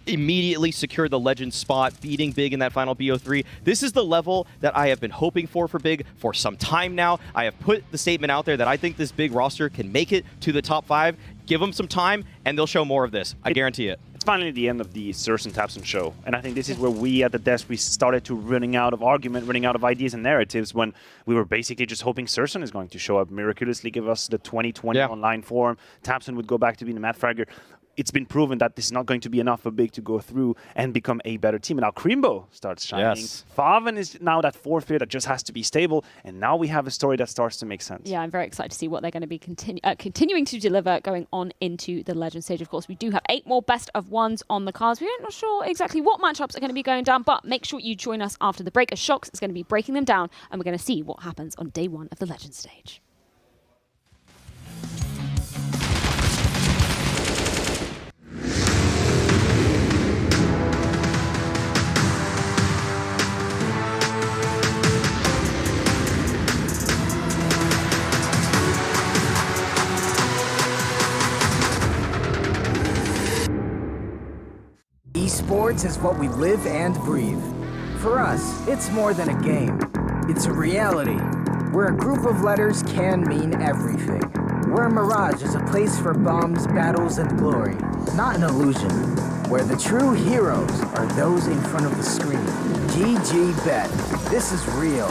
immediately secured the legend spot, beating Big in that final BO3. This is the level that I have been hoping for Big for some time now. I have put the statement out there that I think this Big roster can make it to the top 5. Give them some time, and they'll show more of this. I guarantee it. It's finally the end of the Sirs and Tapson show, and I think this is where we at the desk, we started to running out of argument, running out of ideas and narratives, when we were basically just hoping Sirson is going to show up, miraculously give us the 2020 online form. Tapson would go back to being the Mad Fragger. It's been proven that this is not going to be enough for Big to go through and become a better team. And now Crimbo starts shining. Yes. Favin is now that 4th player that just has to be stable. And now we have a story that starts to make sense. Yeah, I'm very excited to see what they're going to be continuing to deliver going on into the Legend stage. Of course, we do have 8 more best of ones on the cards. We're not sure exactly what matchups are going to be going down, but make sure you join us after the break, as Shox is going to be breaking them down, and we're going to see what happens on day 1 of the Legend stage. Esports is what we live and breathe. For us, it's more than a game. It's a reality, where a group of letters can mean everything. Where Mirage is a place for bombs, battles, and glory, not an illusion. Where the true heroes are those in front of the screen. GG Bet. This is real.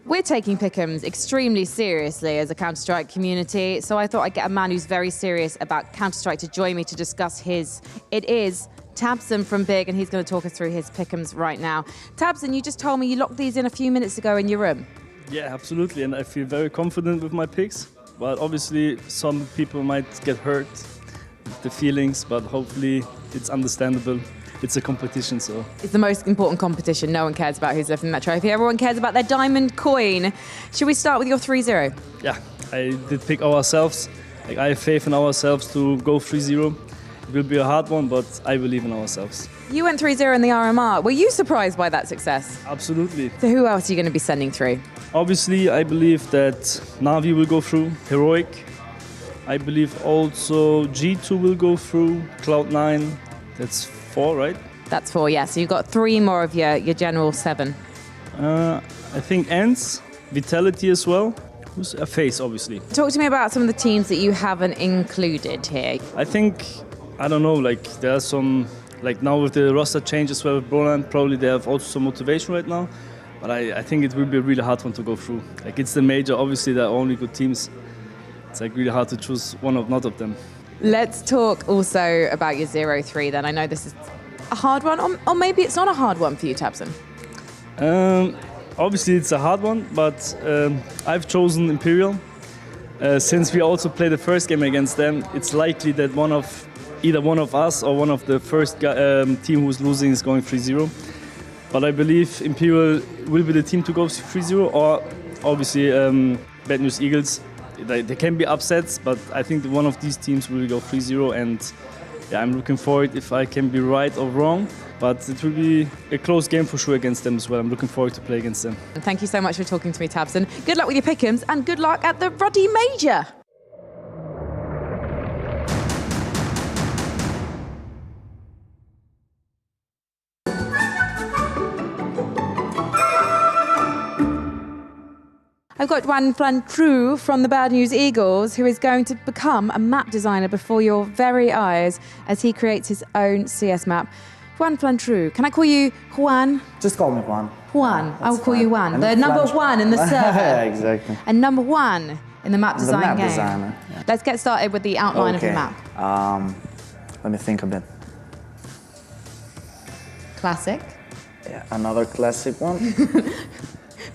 We're taking Pick'ems extremely seriously as a Counter-Strike community, so I thought I'd get a man who's very serious about Counter-Strike to join me to discuss his. It is Tabson from Big, and he's going to talk us through his Pick'ems right now. Tabson, you just told me you locked these in a few minutes ago in your room. Yeah, absolutely, and I feel very confident with my picks. But obviously, some people might get hurt with the feelings, but hopefully it's understandable. it's a competition. So It's the most important competition. No one cares about who's lifting that trophy. Everyone cares about their diamond coin. Should we start with your 3-0? yeah, I did pick ourselves. Like, I have faith in ourselves to go 3-0. It will be a hard one, but I believe in ourselves. You went 3-0 in the RMR. Were you surprised by that success? Absolutely. So who else are you going to be sending through? Obviously, I believe that NaVi will go through, Heroic. I believe also G2 will go through, Cloud9. That's 4, right? That's 4, yeah. So you've got 3 more of your general 7. I think Ants, Vitality as well. Who's a FaZe, obviously. Talk to me about some of the teams that you haven't included here. I think, I don't know, like there are some, like now with the roster change as well with Broland, probably they have also some motivation right now. But I think it will be a really hard one to go through. Like it's the major, obviously there are only good teams. It's like really hard to choose one of not of them. Let's talk also about your 0-3 then. I know this is a hard one, or maybe it's not a hard one for you, Tabson. Obviously it's a hard one, but I've chosen Imperial. Since we also played the first game against them, it's likely that either one of us or one of the first team who's losing is going 3-0. But I believe Imperial will be the team to go 3-0, or obviously Bad News Eagles. They can be upsets, but I think one of these teams will go 3-0, and yeah, I'm looking forward if I can be right or wrong. But it will be a close game for sure against them as well. I'm looking forward to play against them. Thank you so much for talking to me, Tabson. Good luck with your pick'ems, and good luck at the Ruddy Major. I've got Juan Flantru from the Bad News Eagles, who is going to become a map designer before your very eyes as he creates his own CS map. Juan Flantru, can I call you Juan? Just call me Juan. Juan, I will call you Juan. And The number Flange- 1 in the server. Yeah, exactly. And number 1 in the map The design map game. designer. Yeah. Let's get started with the outline of the map. Let me think a bit. Classic. Yeah, another classic one.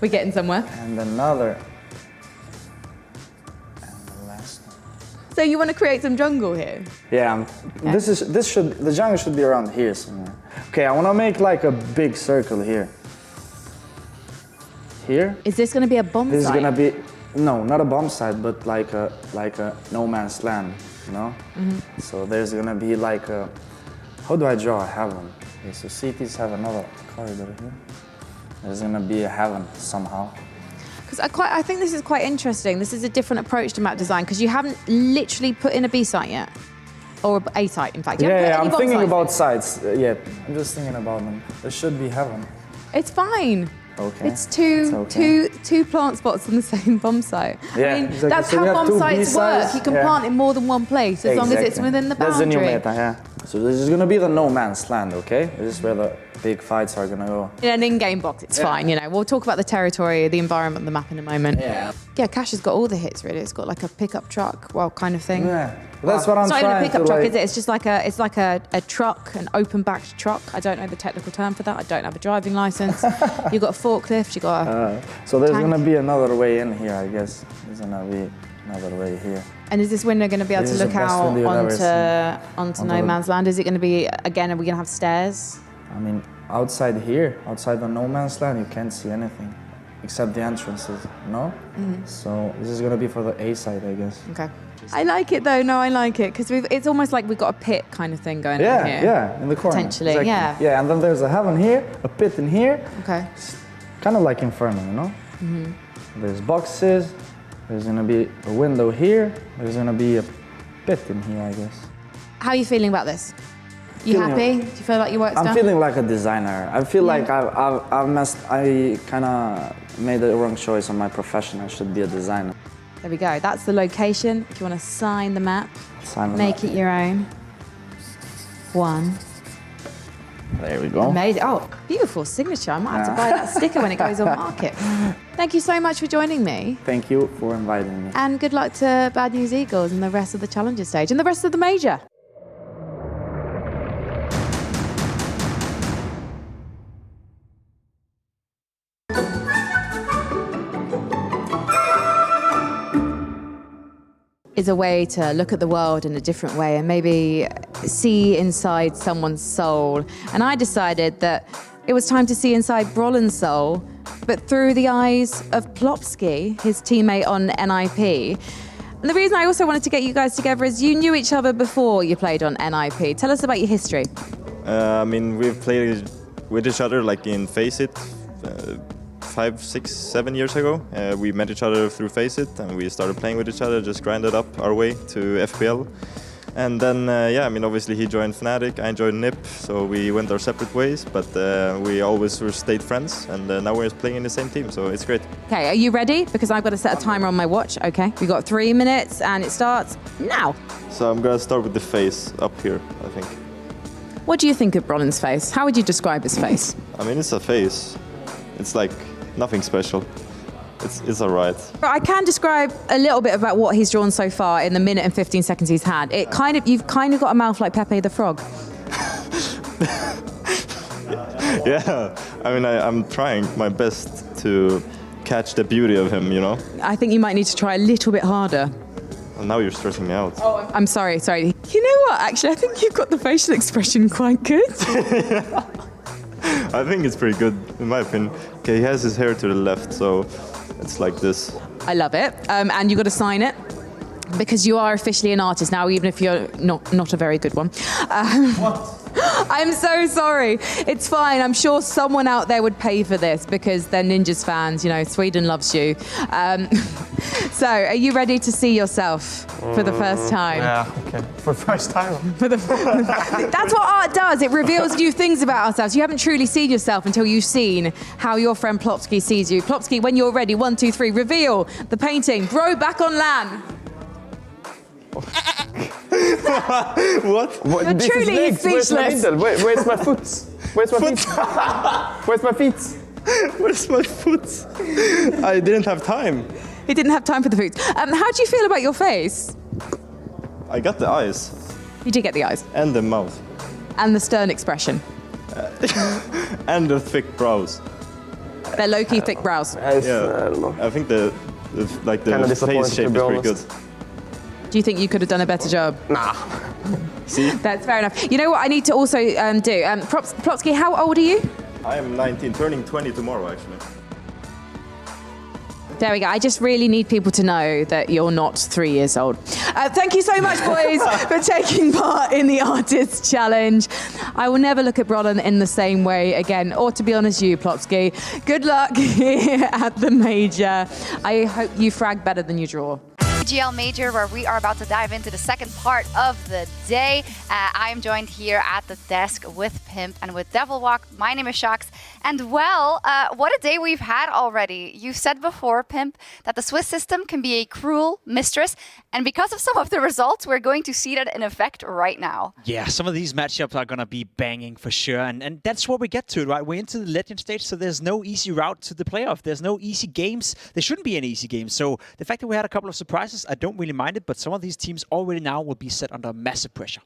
We're getting somewhere. And another. And the last one. So you want to create some jungle here? Yeah, the jungle should be around here somewhere. Okay, I want to make like a big circle here. Here. Is this going to be a bomb This site? is gonna be, no, not a bomb site, but like a no man's land, you know? Mm-hmm. So there's gonna be like a, how do I draw a heaven? Okay, so cities have another corridor here. There's gonna be a heaven somehow. Because I think this is quite interesting. This is a different approach to map design because you haven't literally put in a B site yet. Or a site, in fact. You haven't put Yeah, any I'm bomb thinking sites about in. sites. Yeah, I'm just thinking about them. There should be heaven. It's fine. Okay. It's two plant spots on the same bomb site. Yeah, I mean, exactly. that's So we how have bomb two sites B-sides, work. You can yeah. plant in more than one place as long as it's Exactly. within the That's the boundary. new meta, yeah. So this is gonna be the no man's land, okay? This is where the big fights are gonna go. In an in-game box, it's fine, you know. We'll talk about the territory, the environment, the map in a moment. Yeah. Yeah, Cash has got all the hits, really. It's got like a pickup truck, well, kind of thing. Yeah. That's what I'm It's not trying even a pickup to truck, like. is it? It's just like a truck, an open-backed truck. I don't know the technical term for that. I don't have a driving license. You've got a forklift, you've got a... So there's tank. gonna be another way in here, I guess. There's gonna be another way here. And is this window going to be able This to is the look best out window you've ever onto seen. no man's land? Is it going to be, again, are we going to have stairs? I mean, outside here, outside the no man's land, you can't see anything except the entrances, no? So this is gonna be for the A side, I guess. Okay. I like it though. No, I like it because it's almost like we've got a pit kind of thing going on Yeah, here. yeah, in the corner. Potentially, Exactly. yeah. Yeah, and then there's a heaven here, a pit in here. Okay. Kind of like Inferno, you know? There's boxes, there's gonna be a window here, there's gonna be a pit in here, I guess. How are you feeling about this? You Feeling- happy? Do you feel like your work's I'm done? feeling like a designer. I feel like I kind of made the wrong choice on my profession. I should be a designer. There we go. That's the location. If you want to sign the map, Sign make it your own. One. There we go. Amazing. Oh, beautiful signature. I might have to buy that sticker when it goes on market. Thank you so much for joining me. Thank you for inviting me. And good luck to Bad News Eagles and the rest of the Challenger stage and the rest of the major. Is a way to look at the world in a different way and maybe see inside someone's soul. And I decided that it was time to see inside Brolin's soul, but through the eyes of Plopski, his teammate on NIP. And the reason I also wanted to get you guys together is you knew each other before you played on NIP. Tell us about your history. I mean, we've played with each other like in Face It 5, 6, 7 years ago. We met each other through Face It and we started playing with each other, just grinded up our way to FPL. And then, yeah, I mean, obviously he joined Fnatic, I joined NiP, so we went our separate ways, but we always stayed friends, and now we're playing in the same team, so it's great. Okay, are you ready? Because I've got to set a timer on my watch. Okay, we got 3 minutes, and it starts now. So I'm gonna start with the face up here, I think. What do you think of Brolin's face? How would you describe his face? I mean, it's a face. It's like nothing special. It's all right. I can describe a little bit about what he's drawn so far in the minute and 15 seconds he's had. You've kind of got a mouth like Pepe the Frog. Yeah, I mean, I'm trying my best to catch the beauty of him, you know? I think you might need to try a little bit harder. Well, now you're stressing me out. Oh, I'm sorry. You know what? Actually, I think you've got the facial expression quite good. I think it's pretty good, in my opinion. Okay, he has his hair to the left, so it's like this. I love it. And you've got to sign it because you are officially an artist now, even if you're not a very good one. What? I'm so sorry. It's fine. I'm sure someone out there would pay for this because they're Ninjas fans. You know, Sweden loves you. So, are you ready to see yourself for the first time? Yeah, okay. For the first time? That's what art does. It reveals new things about ourselves. You haven't truly seen yourself until you've seen how your friend Plopski sees you. Plopski, when you're ready, 1, 2, 3, reveal the painting. Throw back on LAN. What? You're truly speechless. Where's my middle? Where's my foot? Where's my feet? Where's my feet? Where's my foot? I didn't have time. He didn't have time for the food. How do you feel about your face? I got the eyes. You did get the eyes. And the mouth. And the stern expression. And the thick brows. They're low-key thick brows. Yeah, I don't know. I think the face shape is pretty good. Do you think you could have done a better job? Nah. See? That's fair enough. You know what I need to also do? Plopski, how old are you? I am 19, turning 20 tomorrow, actually. There we go. I just really need people to know that you're not 3 years old. Thank you so much, boys, for taking part in the Artists Challenge. I will never look at Brolin in the same way again, or to be honest, you, Plopski. Good luck here at the Major. I hope you frag better than you draw. PGL Major, where we are about to dive into the second part of the day. I am joined here at the desk with Pimp and with Devilwalk. My name is Shax. And well, what a day we've had already. You said before, Pimp, that the Swiss system can be a cruel mistress. And because of some of the results, we're going to see that in effect right now. Yeah, some of these matchups are going to be banging for sure. And that's what we get to, right? We're into the Legend stage, so there's no easy route to the playoff. There's no easy games. There shouldn't be any easy games. So the fact that we had a couple of surprises, I don't really mind it, but some of these teams already now will be set under massive pressure.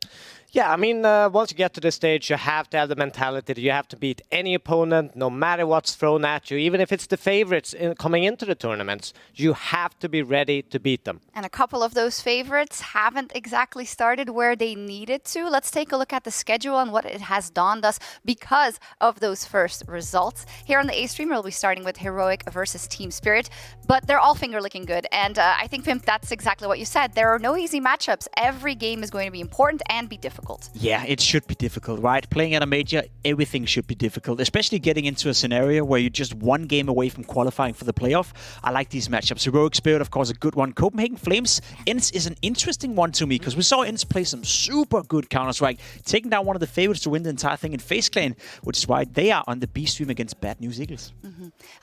Yeah, I mean, once you get to this stage, you have to have the mentality that you have to beat any opponent, no matter what's thrown at you. Even if it's the favorites coming into the tournaments, you have to be ready to beat them. And a couple of those favorites haven't exactly started where they needed to. Let's take a look at the schedule and what it has dawned us because of those first results. Here on the A stream, we'll be starting with Heroic versus Team Spirit, but they're all finger-licking good. And I think, Pimp, that's exactly what you said. There are no easy matchups. Every game is going to be important and be difficult. Yeah, it should be difficult, right? Playing at a major, everything should be difficult, especially getting into a scenario where you're just one game away from qualifying for the playoff. I like these matchups. Heroic Spirit, of course, a good one. Copenhagen Flames, Inns is an interesting one to me because we saw Inns play some super good Counter-Strike, taking down one of the favorites to win the entire thing in FaZe Clan, which is why they are on the B stream against Bad News Eagles.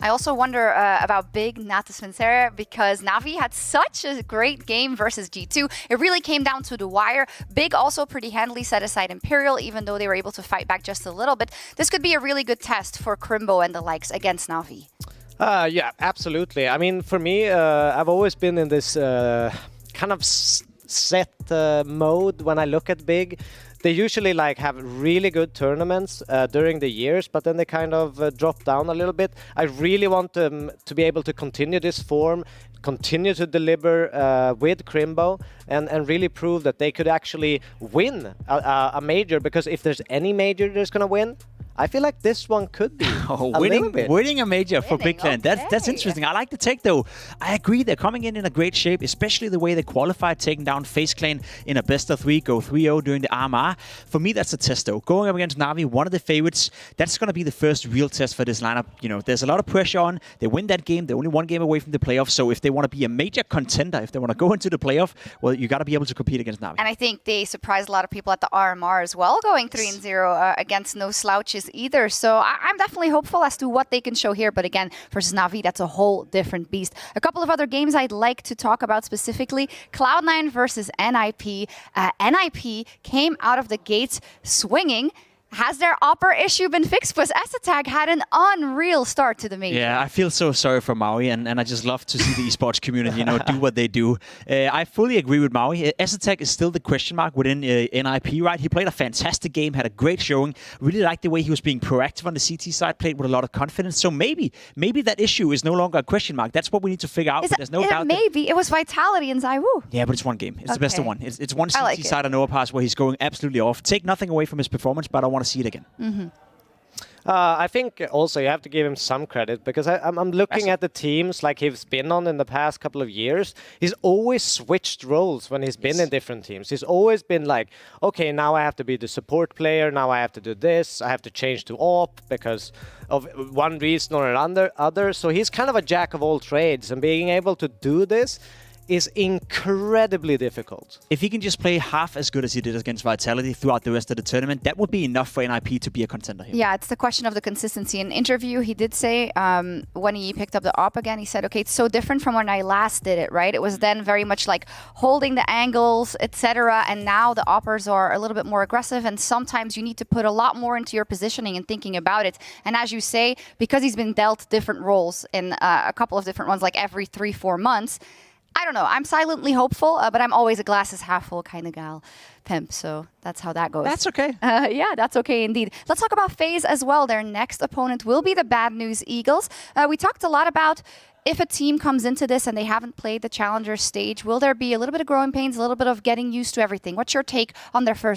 I also wonder about Big Natus Vincere because NaVi had such a great game versus G2. It really came down to the wire. Big also pretty handily set aside Imperial, even though they were able to fight back just a little bit. This could be a really good test for Crimbo and the likes against NaVi. Yeah, absolutely. I mean, for me, I've always been in this kind of set mode when I look at Big. they usually like have really good tournaments during the years, but then they kind of drop down a little bit. I really want them to be able to continue this form, continue to deliver with Crimbo, and really prove that they could actually win a major, because if there's any major that's going to win, I feel like this one could be winning a major for Big Clan. That's interesting. I like the take, though. I agree. They're coming in a great shape, especially the way they qualified, taking down FaZe Clan in a best-of-3, go 3-0 during the RMR. For me, that's a test, though. Going up against NaVi, one of the favorites, that's going to be the first real test for this lineup. You know, there's a lot of pressure on. They win that game. They're only one game away from the playoffs. So if they want to be a major contender, if they want to go into the playoff, well, you got to be able to compete against NaVi. And I think they surprised a lot of people at the RMR as well, going 3-0 against no slouches either. So I'm definitely hopeful as to what they can show here. But again, versus NaVi, that's a whole different beast. A couple of other games I'd like to talk about specifically. Cloud9 versus NIP. NIP came out of the gates swinging. Has their upper issue been fixed? Because Attack had an unreal start to the major. Yeah, I feel so sorry for Maui, and I just love to see the esports community, do what they do. I fully agree with Maui. Attack is still the question mark within NIP, right? He played a fantastic game, had a great showing. Really liked the way he was being proactive on the CT side, played with a lot of confidence. So maybe that issue is no longer a question mark. That's what we need to figure out. There's no doubt. Maybe it was Vitality and ZywOo. Yeah, but it's one game. It's the best of one. It's one CT side on Overpass where he's going absolutely off. Take nothing away from his performance, but I want to see it again. Mm-hmm. I think also you have to give him some credit, because I'm looking at the teams like he's been on in the past couple of years. He's always switched roles when he's been in different teams. He's always been like, okay, now I have to be the support player. Now I have to do this. I have to change to op because of one reason or another. So he's kind of a jack of all trades, and being able to do this is incredibly difficult. If he can just play half as good as he did against Vitality throughout the rest of the tournament, that would be enough for NIP to be a contender here. Yeah, it's the question of the consistency. In an interview, he did say when he picked up the op again, he said, okay, it's so different from when I last did it, right? It was then very much like holding the angles, etc. And now the oppers are a little bit more aggressive, and sometimes you need to put a lot more into your positioning and thinking about it. And as you say, because he's been dealt different roles in a couple of different ones, like every 3-4 months, I don't know. I'm silently hopeful, but I'm always a glasses half full kind of gal, Pimp. So that's how that goes. That's okay. Yeah, that's okay indeed. Let's talk about FaZe as well. Their next opponent will be the Bad News Eagles. We talked a lot about if a team comes into this and they haven't played the Challenger stage, will there be a little bit of growing pains, a little bit of getting used to everything? What's your take on their first